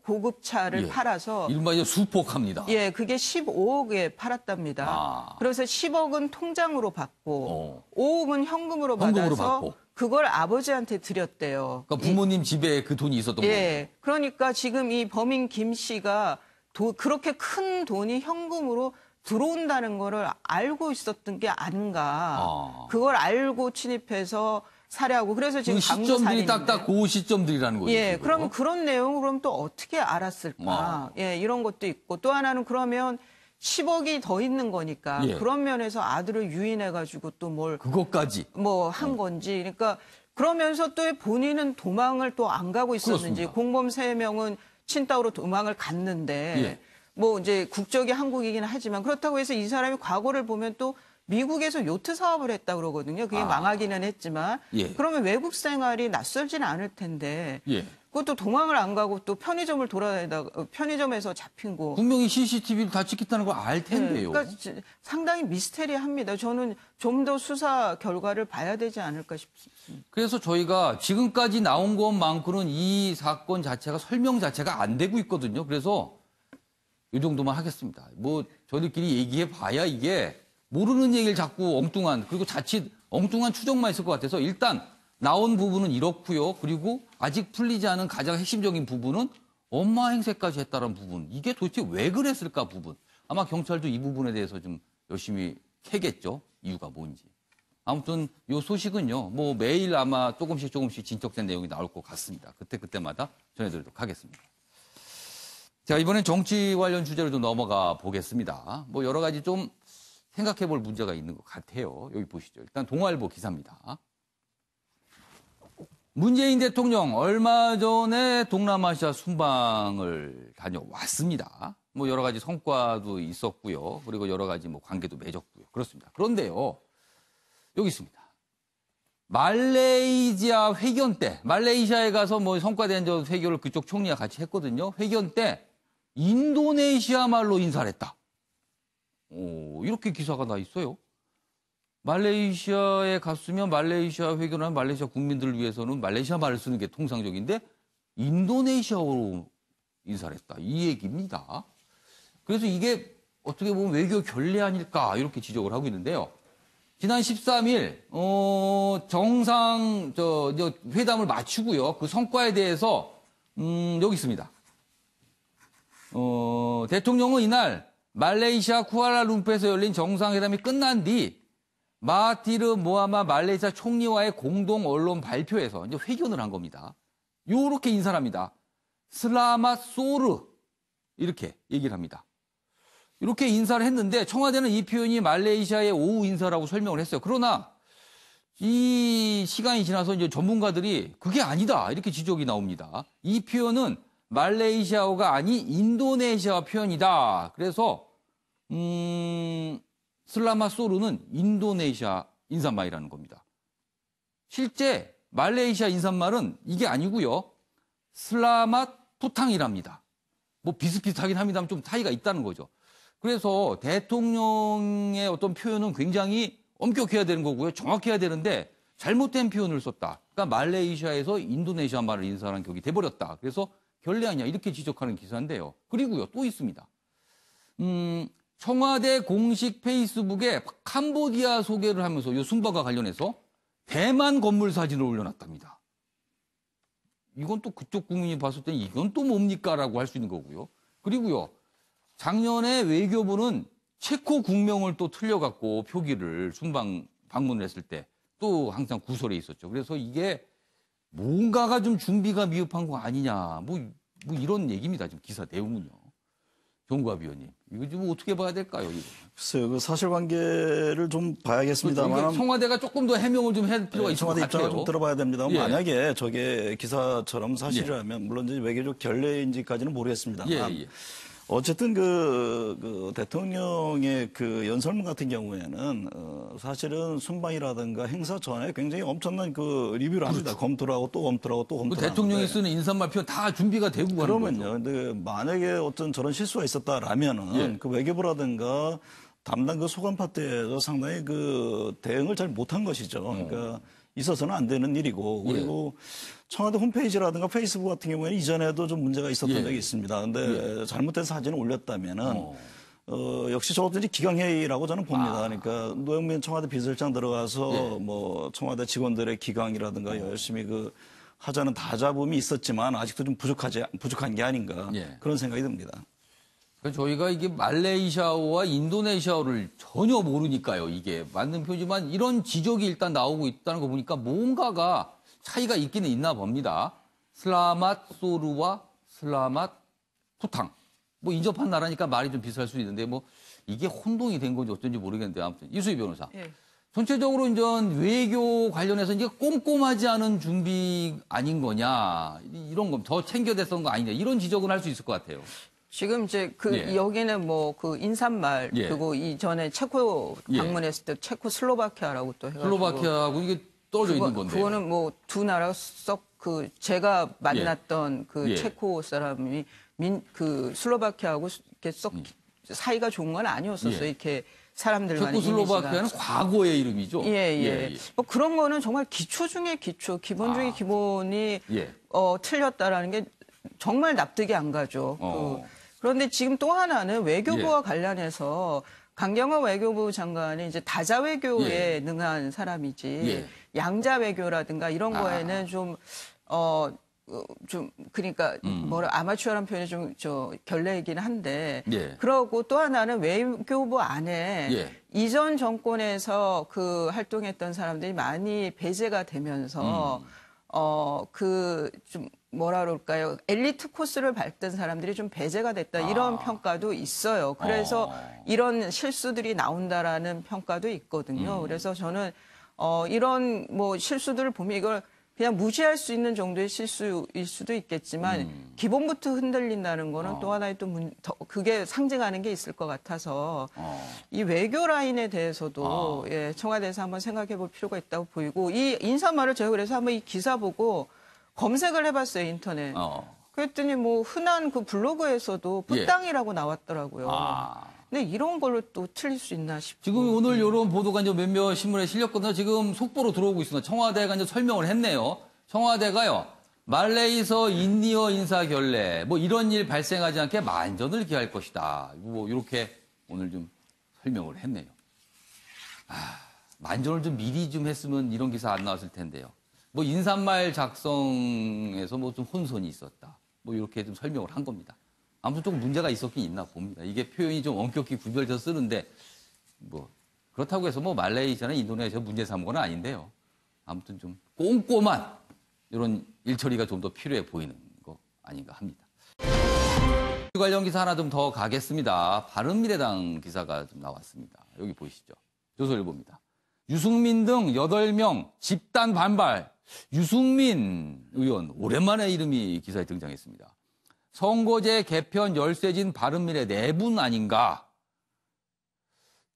고급 차를 팔아서 이른바 이제 수폭합니다. 예, 그게 15억에 팔았답니다. 그래서 10억은 통장으로 받고 5억은 현금으로 받아서 그걸 아버지한테 드렸대요. 그러니까 부모님 집에 그 돈이 있었던 거예요. 예. 그러니까 지금 이 범인 김 씨가 그렇게 큰 돈이 현금으로 들어온다는 거를 알고 있었던 게 아닌가. 그걸 알고 침입해서 살해하고 그래서 지금 그 시점들이 딱딱 그 시점들이라는 거죠. 예, 그럼 그런 내용을 그럼 또 어떻게 알았을까? 예, 이런 것도 있고 또 하나는 그러면 10억이 더 있는 거니까 그런 면에서 아들을 유인해가지고 또 뭘 그것까지 뭐 한 건지 그러니까 그러면서 또 본인은 도망을 또 안 가고 있었는지 그렇습니다. 공범 3명은 친따오로 도망을 갔는데 뭐 이제 국적이 한국이긴 하지만 그렇다고 해서 이 사람이 과거를 보면 또 미국에서 요트 사업을 했다 그러거든요. 그게 망하기는 했지만 그러면 외국 생활이 낯설지는 않을 텐데 그것도 도망을 안 가고 또 편의점을 돌아다니다가 편의점에서 잡힌 거. 분명히 CCTV를 다 찍혔다는 걸 알 텐데요. 그러니까 상당히 미스테리합니다. 저는 좀 더 수사 결과를 봐야 되지 않을까 싶습니다. 그래서 저희가 지금까지 나온 것만큼은 이 사건 자체가 설명 자체가 안 되고 있거든요. 그래서 이 정도만 하겠습니다. 뭐 저희들끼리 얘기해 봐야 이게 모르는 얘기를 자꾸 엉뚱한 그리고 자칫 엉뚱한 추정만 있을 것 같아서 일단 나온 부분은 이렇고요. 그리고 아직 풀리지 않은 가장 핵심적인 부분은 엄마 행세까지 했다는 부분. 이게 도대체 왜 그랬을까 부분. 아마 경찰도 이 부분에 대해서 좀 열심히 캐겠죠. 이유가 뭔지. 아무튼 이 소식은요. 뭐 매일 아마 조금씩 진척된 내용이 나올 것 같습니다. 그때마다 전해드리도록 하겠습니다. 자, 이번엔 정치 관련 주제로 좀 넘어가 보겠습니다. 뭐 여러 가지 좀 생각해 볼 문제가 있는 것 같아요. 여기 보시죠. 일단 동아일보 기사입니다. 문재인 대통령 얼마 전에 동남아시아 순방을 다녀왔습니다. 뭐 여러 가지 성과도 있었고요. 그리고 여러 가지 뭐 관계도 맺었고요. 그렇습니다. 그런데요. 여기 있습니다. 말레이시아 회견 때 말레이시아에 가서 뭐 성과된 회견을 그쪽 총리와 같이 했거든요. 회견 때 인도네시아 말로 인사를 했다. 이렇게 기사가 나 있어요. 말레이시아에 갔으면 말레이시아 회견하는 말레이시아 국민들을 위해서는 말레이시아 말을 쓰는 게 통상적인데 인도네시아어로 인사를 했다. 이 얘기입니다. 그래서 이게 어떻게 보면 외교 결례 아닐까 이렇게 지적을 하고 있는데요. 지난 13일 정상 회담을 마치고요. 그 성과에 대해서 여기 있습니다. 대통령은 이날 말레이시아 쿠알라룸푸르에서 열린 정상회담이 끝난 뒤 마하티르 모하마 말레이시아 총리와의 공동 언론 발표에서 이제 회견을 한 겁니다. 요렇게 인사를 합니다. 슬라맛 소르 이렇게 얘기를 합니다. 이렇게 인사를 했는데 청와대는 이 표현이 말레이시아의 오후 인사라고 설명을 했어요. 그러나 이 시간이 지나서 이제 전문가들이 그게 아니다 이렇게 지적이 나옵니다. 이 표현은 말레이시아어가 아닌 인도네시아 표현이다. 그래서 슬라맛 소르는 인도네시아 인사말이라는 겁니다. 실제 말레이시아 인사말은 이게 아니고요. 슬라맛 푸탕이랍니다. 뭐 비슷비슷하긴 합니다만 좀 차이가 있다는 거죠. 그래서 대통령의 어떤 표현은 굉장히 엄격해야 되는 거고요. 정확해야 되는데 잘못된 표현을 썼다. 그러니까 말레이시아에서 인도네시아 말을 인사하는 격이 돼버렸다. 그래서 결례 아니냐 이렇게 지적하는 기사인데요. 그리고요 또 있습니다. 청와대 공식 페이스북에 캄보디아 소개를 하면서 이 순방과 관련해서 대만 건물 사진을 올려놨답니다. 이건 또 그쪽 국민이 봤을 때 이건 또 뭡니까라고 할 수 있는 거고요. 그리고요. 작년에 외교부는 체코 국명을 또 틀려갖고 표기를 순방 방문을 했을 때 또 항상 구설에 있었죠. 그래서 이게 뭔가가 좀 준비가 미흡한 거 아니냐. 뭐 이런 얘기입니다. 지금 기사 내용은요. 정구합 위원님. 이거 좀 어떻게 봐야 될까요? 이거? 글쎄요. 그 사실관계를 좀 봐야겠습니다만. 그렇죠. 청와대가 조금 더 해명을 좀 할 필요가 있을 것 같아요. 청와대 입장을 좀 들어봐야 됩니다. 예. 만약에 저게 기사처럼 사실이라면 물론 이제 외교적 결례인지까지는 모르겠습니다만. 예. 어쨌든 그 대통령의 그 연설문 같은 경우에는 사실은 순방이라든가 행사 전에 굉장히 엄청난 그 리뷰를 합니다. 그렇죠. 검토를 하고 또 검토를 하고 또 검토를 하고. 대통령이 쓰는 인사말 표현 다 준비가 되고 가는 거죠. 그러면요. 근데 만약에 어떤 저런 실수가 있었다라면은 그 외교부라든가 담당 그 소관 파트에서 상당히 그 대응을 잘 못한 것이죠. 그러니까 있어서는 안 되는 일이고 그리고 청와대 홈페이지라든가 페이스북 같은 경우에는 이전에도 좀 문제가 있었던 적이 있습니다. 근데 잘못된 사진을 올렸다면은 역시 저것도 이제 기강회의라고 저는 봅니다. 그러니까 노영민 청와대 비서실장 들어가서 뭐 청와대 직원들의 기강이라든가 열심히 그 하자는 다잡음이 있었지만 아직도 좀 부족한 게 아닌가 그런 생각이 듭니다. 그러니까 저희가 이게 말레이시아어와 인도네시아어를 전혀 모르니까요. 이게 맞는 표지만 이런 지적이 일단 나오고 있다는 거 보니까 뭔가가 차이가 있기는 있나 봅니다. 슬라맛 소르와 슬라맛 푸탕. 뭐 인접한 나라니까 말이 좀 비슷할 수 있는데 뭐 이게 혼동이 된 건지 어쩐지 모르겠는데 아무튼 이수희 변호사. 전체적으로 이제 외교 관련해서 이제 꼼꼼하지 않은 준비 아닌 거냐 이런 거 더 챙겨댔던 거 아니냐 이런 지적은 할 수 있을 것 같아요. 지금 이제 여기는 뭐 그 인사말 그리고 이전에 체코 방문했을 때 체코 슬로바키아라고 또 해가지고 슬로바키아하고 이게 떨어져 있는 건데. 그거는 뭐 두 나라가 썩 그 제가 만났던 그 체코 사람이 그 슬로바키아하고 이렇게 썩 사이가 좋은 건 아니었었어요. 이렇게 사람들 간의 체코슬로바키아는 과거의 이름이죠. 뭐 그런 거는 정말 기초 중에 기초, 기본 중에 기본이 틀렸다라는 게 정말 납득이 안 가죠. 그런데 지금 또 하나는 외교부와 관련해서 강경화 외교부 장관이 이제 다자 외교에 능한 사람이지 양자 외교라든가 이런 거에는 좀 그러니까 아마추어라는 표현이 좀 결례이긴 한데 그러고 또 하나는 외교부 안에 이전 정권에서 그 활동했던 사람들이 많이 배제가 되면서 좀 뭐라 그럴까요? 엘리트 코스를 밟던 사람들이 좀 배제가 됐다. 이런 평가도 있어요. 그래서 이런 실수들이 나온다라는 평가도 있거든요. 그래서 저는 이런 뭐 실수들을 보면 이걸 그냥 무시할 수 있는 정도의 실수일 수도 있겠지만 기본부터 흔들린다는 거는 또 하나의 그게 상징하는 게 있을 것 같아서 이 외교 라인에 대해서도 청와대에서 한번 생각해 볼 필요가 있다고 보이고 이 인사말을 제가 그래서 한번 이 기사 보고 검색을 해봤어요, 인터넷. 그랬더니 뭐 흔한 그 블로그에서도 뿌땅이라고 나왔더라고요. 근데 이런 걸로 또 틀릴 수 있나 싶어요. 지금 오늘 이런 보도가 이제 몇몇 신문에 실렸거든요. 지금 속보로 들어오고 있습니다. 청와대가 이제 설명을 했네요. 청와대가요. 말레이서 인디어 인사 결례 뭐 이런 일 발생하지 않게 만전을 기할 것이다. 뭐 이렇게 오늘 좀 설명을 했네요. 만전을 좀 미리 좀 했으면 이런 기사 안 나왔을 텐데요. 뭐 인사말 작성에서 뭐 좀 혼선이 있었다. 뭐 이렇게 좀 설명을 한 겁니다. 아무튼 조금 문제가 있었긴 있나 봅니다. 이게 표현이 좀 엄격히 구별돼서 쓰는데 뭐 그렇다고 해서 뭐 말레이시아나 인도네시아 문제 삼은 건 아닌데요. 아무튼 좀 꼼꼼한 이런 일처리가 좀 더 필요해 보이는 거 아닌가 합니다. 관련 기사 하나 좀 더 가겠습니다. 바른미래당 기사가 좀 나왔습니다. 여기 보이시죠? 조선일보입니다. 유승민 등 8명 집단 반발. 유승민 의원 오랜만에 이름이 기사에 등장했습니다. 선거제 개편 열쇠진 바른미래 4분 아닌가.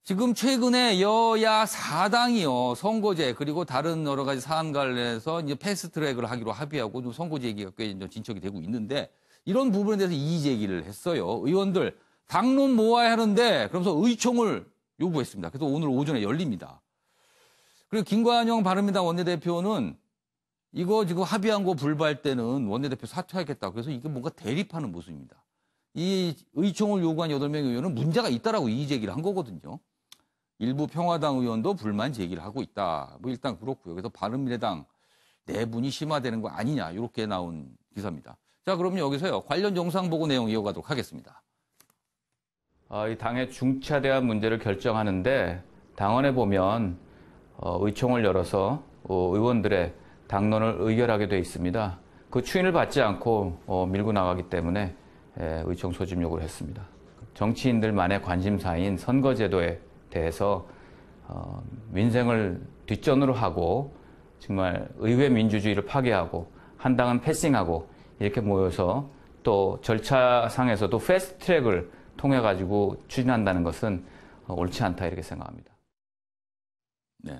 지금 최근에 여야 4당이요. 선거제 그리고 다른 여러 가지 사안 관련해서 이제 패스트트랙을 하기로 합의하고 좀 선거제 얘기가 꽤 이제 진척이 되고 있는데 이런 부분에 대해서 이의 제기를 했어요. 의원들 당론 모아야 하는데 그러면서 의총을 요구했습니다. 그래서 오늘 오전에 열립니다. 그리고 김관영 바른미래당 원내대표는 이거 지금 합의한 거 불발 때는 원내대표 사퇴하겠다. 그래서 이게 뭔가 대립하는 모습입니다. 이 의총을 요구한 8명의 의원은 문제가 있다라고 이의 제기를 한 거거든요. 일부 평화당 의원도 불만 제기를 하고 있다. 뭐 일단 그렇고요. 그래서 바른미래당 내분이 심화되는 거 아니냐 이렇게 나온 기사입니다. 자, 그럼 여기서요. 관련 영상보고 내용 이어가도록 하겠습니다. 이 당의 중차대한 문제를 결정하는데 당원에 보면 의총을 열어서 의원들의 당론을 의결하게 돼 있습니다. 그 추인을 받지 않고 밀고 나가기 때문에 의총 소집 요구를 했습니다. 정치인들만의 관심사인 선거제도에 대해서 민생을 뒷전으로 하고 정말 의회 민주주의를 파괴하고 한 당은 패싱하고 이렇게 모여서 또 절차상에서도 패스트트랙을 통해 가지고 추진한다는 것은 옳지 않다 이렇게 생각합니다. 네.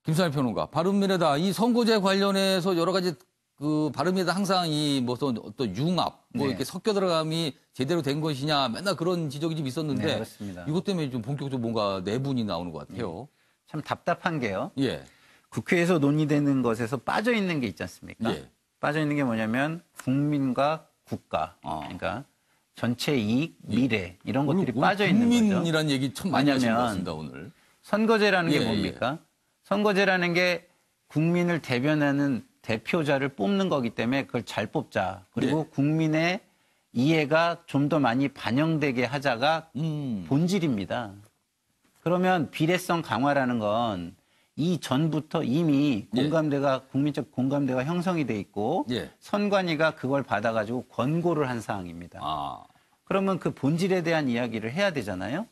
김상일 평론가, 바른미래당 이 선거제 관련해서 여러 가지 그 바른미래당 항상 이 무슨 어떤 융합 뭐 이렇게 섞여 들어감이 제대로 된 것이냐 맨날 그런 지적이 좀 있었는데 네, 그렇습니다. 이것 때문에 좀 본격적으로 뭔가 내분이 나오는 것 같아요. 참 답답한 게요. 예. 국회에서 논의되는 것에서 빠져 있는 게 있지 않습니까? 예. 빠져 있는 게 뭐냐면 국민과 국가, 그러니까 전체 이익, 미래 이런 것들이 빠져 있는 거죠. 국민이란 얘기 참 많이 하신 것 같습니다 오늘. 선거제라는 게 뭡니까? 선거제라는 게 국민을 대변하는 대표자를 뽑는 거기 때문에 그걸 잘 뽑자. 그리고 국민의 이해가 좀 더 많이 반영되게 하자가 본질입니다. 그러면 비례성 강화라는 건 이 전부터 이미 공감대가 국민적 공감대가 형성이 돼 있고 선관위가 그걸 받아가지고 권고를 한 사항입니다. 그러면 그 본질에 대한 이야기를 해야 되잖아요.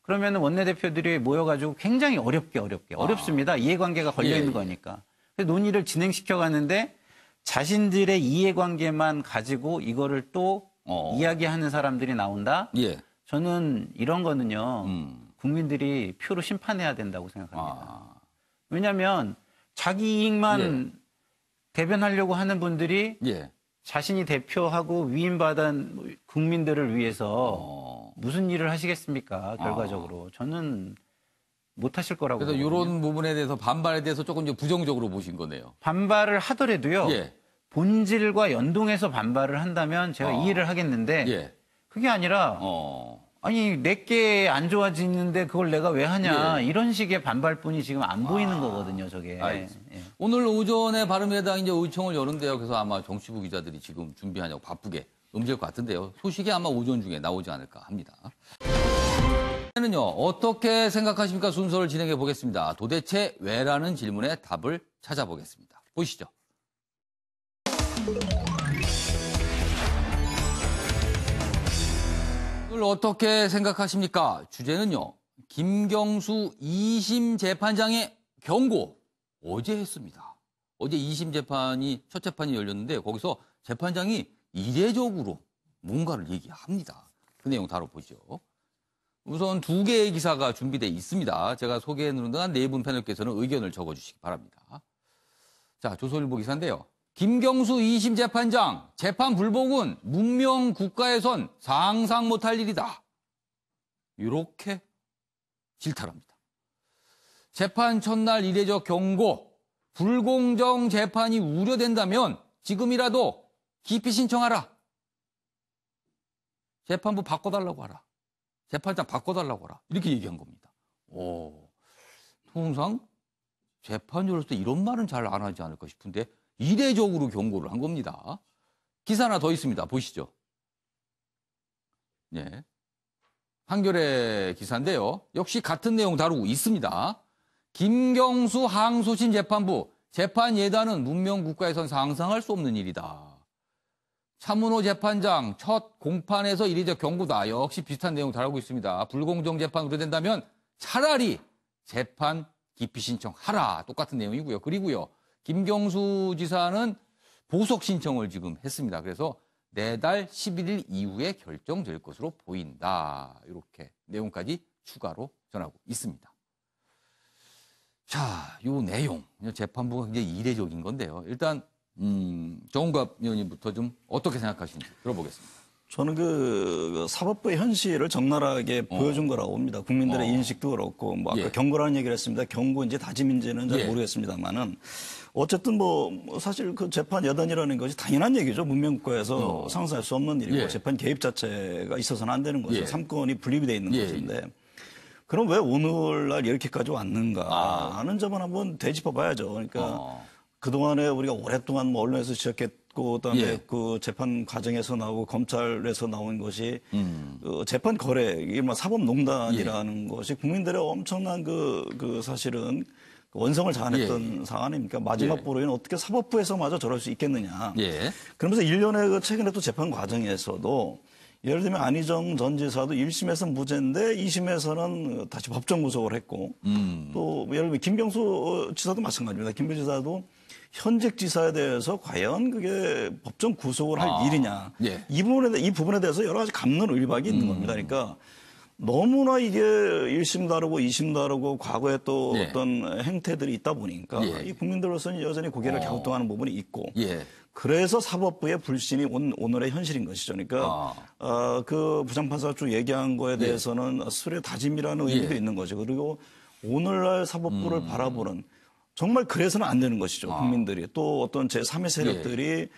그러면 원내대표들이 모여가지고 굉장히 어렵습니다. 이해관계가 걸려 있는 거니까. 논의를 진행시켜 가는데 자신들의 이해관계만 가지고 이거를 또 이야기하는 사람들이 나온다. 저는 이런 거는요. 국민들이 표로 심판해야 된다고 생각합니다. 왜냐하면 자기 이익만 대변하려고 하는 분들이 자신이 대표하고 위임받은 국민들을 위해서 무슨 일을 하시겠습니까? 결과적으로. 저는 못하실 거라고. 그래서 이런 부분에 대해서 반발에 대해서 조금 이제 부정적으로 보신 거네요. 반발을 하더라도요. 본질과 연동해서 반발을 한다면 제가 이해를 하겠는데 그게 아니라 아니 내게 안 좋아지는데 그걸 내가 왜 하냐 이런 식의 반발뿐이 지금 안 보이는 거거든요. 저게. 오늘 오전에 바른미래당 이제 의총을 여는데요. 그래서 아마 정치부 기자들이 지금 준비하냐고 바쁘게 움직일 것 같은데요. 소식이 아마 오전 중에 나오지 않을까 합니다. 는요 어떻게 생각하십니까? 순서를 진행해 보겠습니다. 도대체 왜라는 질문에 답을 찾아보겠습니다. 보시죠. 오늘 어떻게 생각하십니까? 주제는요. 김경수 2심 재판장의 경고 어제 했습니다. 어제 2심 재판이 첫 재판이 열렸는데 거기서 재판장이 이례적으로 뭔가를 얘기합니다. 그 내용 다뤄보죠. 우선 2개의 기사가 준비되어 있습니다. 제가 소개해놓은 동안 4분 패널께서는 의견을 적어주시기 바랍니다. 자, 조선일보 기사인데요. 김경수 2심 재판장, 재판 불복은 문명 국가에선 상상 못할 일이다. 이렇게 질타합니다. 재판 첫날 이례적 경고, 불공정 재판이 우려된다면 지금이라도 기피 신청하라. 재판부 바꿔달라고 하라. 재판장 바꿔달라고 하라. 이렇게 얘기한 겁니다. 통상 재판부로서 이런 말은 잘 안 하지 않을까 싶은데 이례적으로 경고를 한 겁니다. 기사 하나 더 있습니다. 보시죠. 네. 한겨레 기사인데요. 역시 같은 내용 다루고 있습니다. 김경수 항소심 재판부, 재판 예단은 문명 국가에선 상상할 수 없는 일이다. 차문호 재판장 첫 공판에서 이례적 경고다. 역시 비슷한 내용 다루고 있습니다. 불공정 재판 우려된다면 차라리 재판 기피 신청하라. 똑같은 내용이고요. 그리고요, 김경수 지사는 보석 신청을 지금 했습니다. 그래서 내달 11일 이후에 결정될 것으로 보인다. 이렇게 내용까지 추가로 전하고 있습니다. 자, 요 내용, 재판부가 굉장히 이례적인 건데요. 일단 정운갑 의원님부터 좀 어떻게 생각하시는지 들어보겠습니다. 저는 그 사법부의 현실을 적나라하게 보여준 거라고 봅니다. 국민들의 인식도 그렇고, 뭐 아까 경고라는 얘기를 했습니다. 경고인지 다짐인지는 잘 모르겠습니다만은 어쨌든 뭐 사실 그 재판 여단이라는 것이 당연한 얘기죠. 문명국가에서 상상할 수 없는 일이고 재판 개입 자체가 있어서는 안 되는 거죠. 3건이 분립이 돼 있는 것인데. 그럼 왜 오늘날 이렇게까지 왔는가 하는 점은 한번 되짚어 봐야죠. 그러니까 그동안에 우리가 오랫동안 뭐 언론에서 지적했고 그다음에 그 재판 과정에서 나오고 검찰에서 나온 것이 그 재판 거래, 이게 뭐 사법농단이라는 것이 국민들의 엄청난 그 사실은 원성을 자아냈던 사안 아닙니까? 마지막 보루에는 어떻게 사법부에서마저 저럴 수 있겠느냐. 그러면서 일련의 그 최근에 또 재판 과정에서도 예를 들면 안희정 전 지사도 1심에서 무죄인데 2심에서는 다시 법정 구속을 했고 또 예를 들면 김경수 지사도 마찬가지입니다. 김경수 지사도 현직 지사에 대해서 과연 그게 법정 구속을 할 일이냐. 이 부분에 대해서 여러 가지 갑론을박이 있는 겁니다. 그러니까 너무나 이게 1심 다르고 2심 다르고 과거에 또 어떤 행태들이 있다 보니까 이 국민들로서는 여전히 고개를 갸우뚱하는 부분이 있고 그래서 사법부의 불신이 오늘의 현실인 것이죠. 그러니까 그 부장판사가 쭉 얘기한 거에 대해서는 수의 다짐이라는 의미도 있는 거죠. 그리고 오늘날 사법부를 바라보는 정말 그래서는 안 되는 것이죠. 국민들이 또 어떤 제3의 세력들이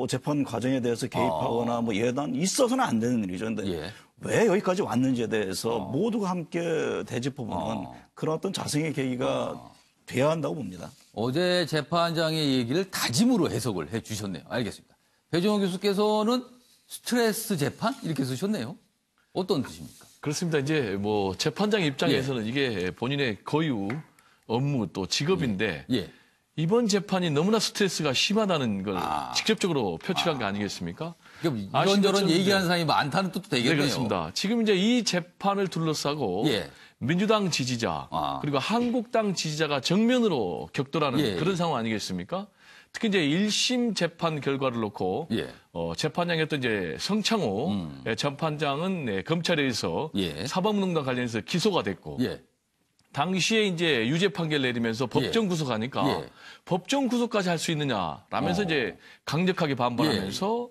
재판 과정에 대해서 개입하거나 뭐 예단 있어서는 안 되는 일이죠. 그런데 왜 여기까지 왔는지에 대해서 모두가 함께 되짚어보는 그런 어떤 자성의 계기가 돼야 한다고 봅니다. 어제 재판장의 얘기를 다짐으로 해석을 해 주셨네요. 알겠습니다. 배종원 교수께서는 스트레스 재판 이렇게 쓰셨네요. 어떤 뜻입니까? 그렇습니다. 이제 뭐 재판장 입장에서는 이게 본인의 거유 업무 또 직업인데 이번 재판이 너무나 스트레스가 심하다는 걸 직접적으로 표출한 게 아니겠습니까? 그러니까 이런저런 얘기하는 사람이 많다는 뜻도 되겠네요. 네, 그렇습니다. 지금 이제 이 재판을 둘러싸고 민주당 지지자 그리고 한국당 지지자가 정면으로 격돌하는 그런 상황 아니겠습니까? 특히 이제 1심 재판 결과를 놓고 재판장이었던 이제 성창호 재판장은 검찰에 의해서 사법농단 관련해서 기소가 됐고 당시에 이제 유죄 판결 내리면서 법정 구속하니까 법정 구속까지 할 수 있느냐라면서 이제 강력하게 반발하면서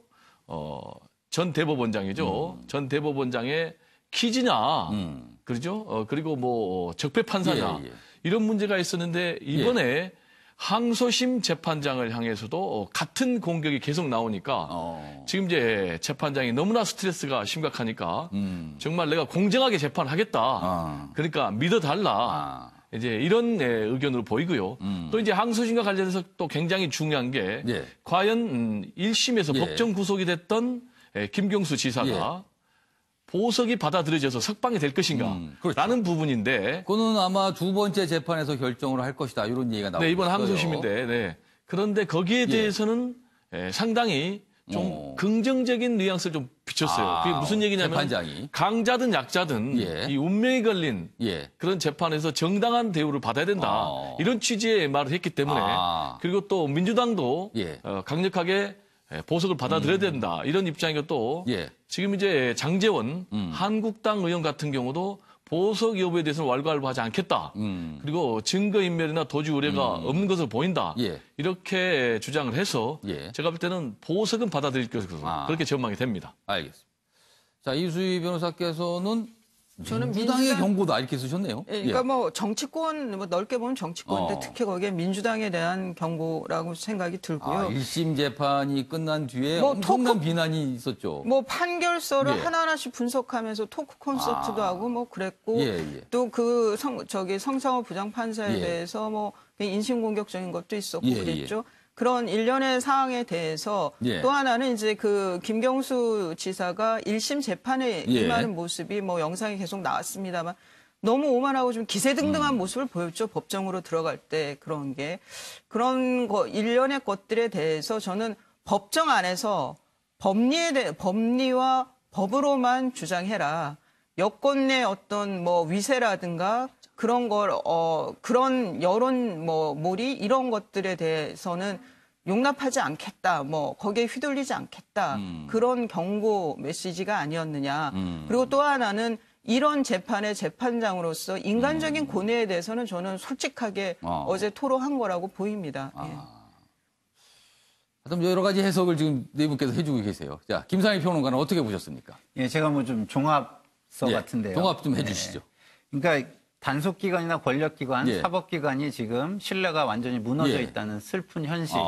전 대법원장이죠. 전 대법원장의 키즈냐, 그러죠? 그리고 뭐 적폐 판사냐 이런 문제가 있었는데 이번에 항소심 재판장을 향해서도 같은 공격이 계속 나오니까 지금 이제 재판장이 너무나 스트레스가 심각하니까 정말 내가 공정하게 재판하겠다. 그러니까 믿어달라. 이제 이런 의견으로 보이고요. 또 이제 항소심과 관련해서 또 굉장히 중요한 게 과연 1심에서 법정 구속이 됐던 김경수 지사가 보석이 받아들여져서 석방이 될 것인가 라는 부분인데 그거는 아마 두 번째 재판에서 결정을 할 것이다 이런 얘기가 나오고 있어요. 이번 항소심인데 그런데 거기에 대해서는 상당히 좀 긍정적인 뉘앙스를 좀 비쳤어요. 그게 무슨 얘기냐면 재판장이. 강자든 약자든 이 운명이 걸린 그런 재판에서 정당한 대우를 받아야 된다. 이런 취지의 말을 했기 때문에 그리고 또 민주당도 강력하게 보석을 받아들여야 된다. 이런 입장이고 또 지금 이제 장제원 한국당 의원 같은 경우도 보석 여부에 대해서는 왈가왈부하지 않겠다. 그리고 증거인멸이나 도주 우려가 없는 것으로 보인다. 이렇게 주장을 해서 제가 볼 때는 보석은 받아들일 것으로 그렇게 전망이 됩니다. 알겠습니다. 자, 이수희 변호사께서는 저는 민주당의 경고다 이렇게 쓰셨네요. 예, 그러니까 뭐 정치권, 뭐 넓게 보면 정치권인데 특히 거기에 민주당에 대한 경고라고 생각이 들고요. 1심 재판이 끝난 뒤에 뭐 엄청난 비난이 있었죠. 뭐 판결서를 하나하나씩 분석하면서 토크 콘서트도 하고 뭐 그랬고 또 그 성상호 부장판사에 대해서 뭐 인신공격적인 것도 있었고 그랬죠. 그런 일련의 사항에 대해서 또 하나는 이제 그 김경수 지사가 1심 재판에 임하는 모습이 뭐 영상이 계속 나왔습니다만 너무 오만하고 좀 기세등등한 모습을 보였죠. 법정으로 들어갈 때 그런 일련의 것들에 대해서 저는 법정 안에서 법리와 법으로만 주장해라. 여권 내 어떤 뭐 위세라든가 그런 그런 여론 몰이 이런 것들에 대해서는 용납하지 않겠다. 뭐 거기에 휘둘리지 않겠다. 그런 경고 메시지가 아니었느냐. 그리고 또 하나는 이런 재판의 재판장으로서 인간적인 고뇌에 대해서는 저는 솔직하게 어제 토로한 거라고 보입니다. 그럼 여러 가지 해석을 지금 네 분께서 해주고 계세요. 자, 김상일 평론가는 어떻게 보셨습니까? 예, 제가 뭐 좀 종합서 같은데요. 종합 좀 해주시죠. 그러니까 단속기관이나 권력기관, 사법기관이 지금 신뢰가 완전히 무너져 있다는 슬픈 현실.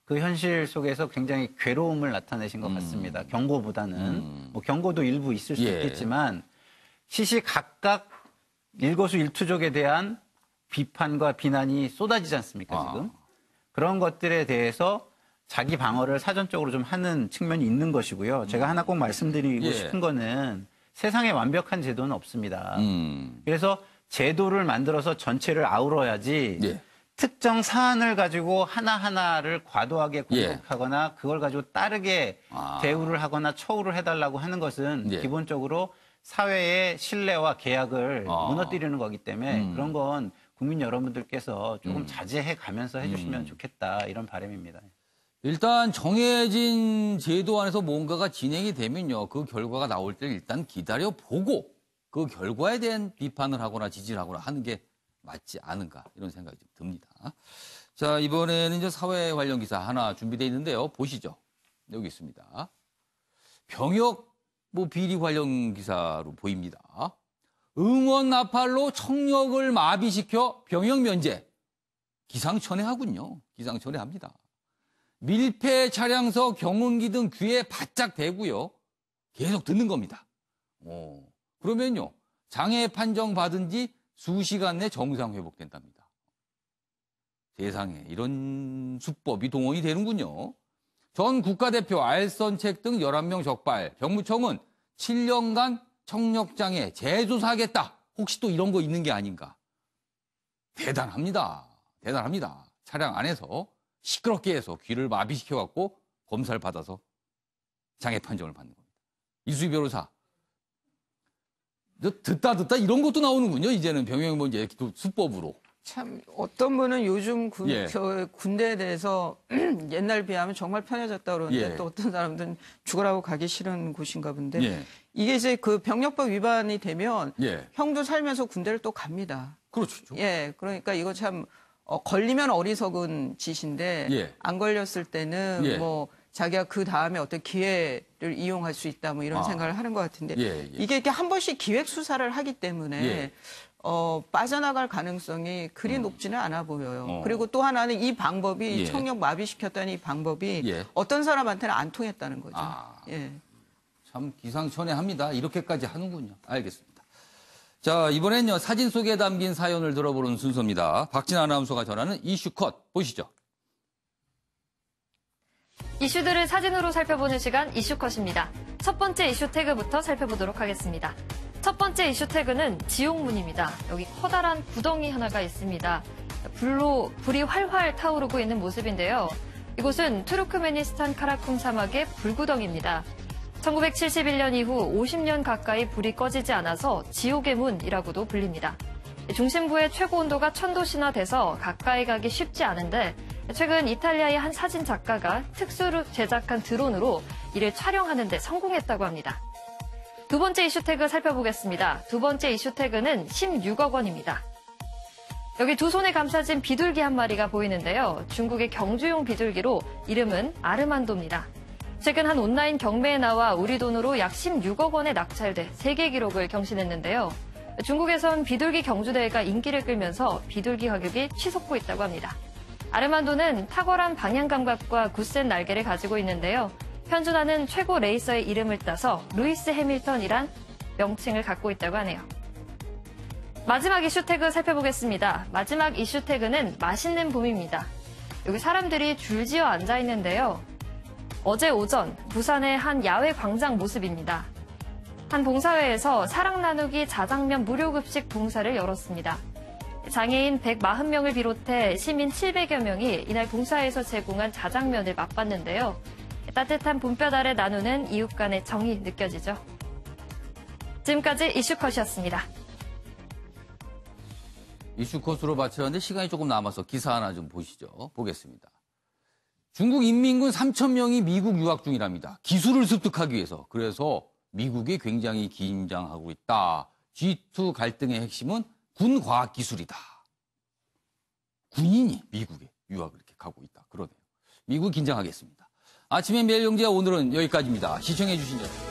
그 현실 속에서 굉장히 괴로움을 나타내신 것 같습니다. 경고보다는. 뭐 경고도 일부 있을 수 있겠지만 시시각각 일거수일투족에 대한 비판과 비난이 쏟아지지 않습니까, 지금? 그런 것들에 대해서 자기 방어를 사전적으로 좀 하는 측면이 있는 것이고요. 제가 하나 꼭 말씀드리고 싶은 거는 세상에 완벽한 제도는 없습니다. 그래서 제도를 만들어서 전체를 아우러야지 특정 사안을 가지고 하나하나를 과도하게 공격하거나 그걸 가지고 따르게 대우를 하거나 처우를 해달라고 하는 것은 기본적으로 사회의 신뢰와 계약을 무너뜨리는 거기 때문에 그런 건 국민 여러분들께서 조금 자제해 가면서 해주시면 좋겠다 이런 바람입니다. 일단 정해진 제도 안에서 뭔가가 진행이 되면요. 그 결과가 나올 때 일단 기다려보고 그 결과에 대한 비판을 하거나 지지를 하거나 하는 게 맞지 않은가 이런 생각이 좀 듭니다. 자, 이번에는 이제 사회 관련 기사 하나 준비되어 있는데요. 보시죠. 여기 있습니다. 병역 비리 관련 기사로 보입니다. 응원 나팔로 청력을 마비시켜 병역 면제. 기상천외하군요. 기상천외합니다. 밀폐 차량서 경운기 등 귀에 바짝 대고요. 계속 듣는 겁니다. 그러면요. 장애 판정 받은 지 수시간 내 정상 회복된답니다. 세상에 이런 수법이 동원이 되는군요. 전 국가대표 알선책 등 11명 적발. 병무청은 7년간 청력장애 재조사하겠다. 혹시 또 이런 거 있는 게 아닌가. 대단합니다. 대단합니다. 차량 안에서 시끄럽게 해서 귀를 마비시켜갖고 검사를 받아서 장애 판정을 받는 겁니다. 이수희 변호사. 듣다 이런 것도 나오는군요. 이제는 병역 문제 수법으로. 참 어떤 분은 요즘 군대에 대해서 옛날 비하면 정말 편해졌다 그러는데 또 어떤 사람들은 죽으라고 가기 싫은 곳인가 본데 이게 이제 그 병력법 위반이 되면 형도 살면서 군대를 또 갑니다. 그렇죠. 그러니까 이거 참 걸리면 어리석은 짓인데 안 걸렸을 때는 뭐 자기가 그 다음에 어떤 기회를 이용할 수 있다 뭐 이런 생각을 하는 것 같은데 이게 이렇게 한 번씩 기획 수사를 하기 때문에 빠져나갈 가능성이 그리 높지는 않아 보여요. 그리고 또 하나는 이 방법이 청력 마비시켰다는 이 방법이 어떤 사람한테는 안 통했다는 거죠. 참 기상천외합니다. 이렇게까지 하는군요. 알겠습니다. 자, 이번엔요. 사진 속에 담긴 사연을 들어보는 순서입니다. 박진 아나운서가 전하는 이슈컷 보시죠. 이슈들을 사진으로 살펴보는 시간 이슈컷입니다. 첫 번째 이슈 태그부터 살펴보도록 하겠습니다. 첫 번째 이슈 태그는 지옥문입니다. 여기 커다란 구덩이 하나가 있습니다. 불이 활활 타오르고 있는 모습인데요. 이곳은 투르크메니스탄 카라쿰 사막의 불구덩이입니다. 1971년 이후 50년 가까이 불이 꺼지지 않아서 지옥의 문이라고도 불립니다. 중심부의 최고 온도가 1000도 신화돼서 가까이 가기 쉽지 않은데 최근 이탈리아의 한 사진 작가가 특수로 제작한 드론으로 이를 촬영하는 데 성공했다고 합니다. 두 번째 이슈 태그 살펴보겠습니다. 두 번째 이슈 태그는 16억 원입니다. 여기 두 손에 감싸진 비둘기 한 마리가 보이는데요. 중국의 경주용 비둘기로 이름은 아르만도입니다. 최근 한 온라인 경매에 나와 우리 돈으로 약 16억 원에 낙찰돼 세계 기록을 경신했는데요. 중국에선 비둘기 경주대회가 인기를 끌면서 비둘기 가격이 치솟고 있다고 합니다. 아르만도는 탁월한 방향 감각과 굳센 날개를 가지고 있는데요. 현존하는 최고 레이서의 이름을 따서 루이스 해밀턴이란 명칭을 갖고 있다고 하네요. 마지막 이슈 태그 살펴보겠습니다. 마지막 이슈 태그는 맛있는 봄입니다. 여기 사람들이 줄지어 앉아 있는데요. 어제 오전 부산의 한 야외 광장 모습입니다. 한 봉사회에서 사랑 나누기 자장면 무료급식 봉사를 열었습니다. 장애인 140명을 비롯해 시민 700여 명이 이날 봉사회에서 제공한 자장면을 맛봤는데요. 따뜻한 봄볕 아래 나누는 이웃 간의 정이 느껴지죠. 지금까지 이슈컷이었습니다. 이슈컷으로 마쳤는데 시간이 조금 남아서 기사 하나 좀 보시죠. 보겠습니다. 중국 인민군 3,000명이 미국 유학 중이랍니다. 기술을 습득하기 위해서. 그래서 미국이 굉장히 긴장하고 있다. G2 갈등의 핵심은 군과학기술이다. 군인이 미국에 유학을 이렇게 가고 있다. 그러네요. 미국 긴장하겠습니다. 아침엔 매일경제와 오늘은 여기까지입니다. 시청해주신 여러분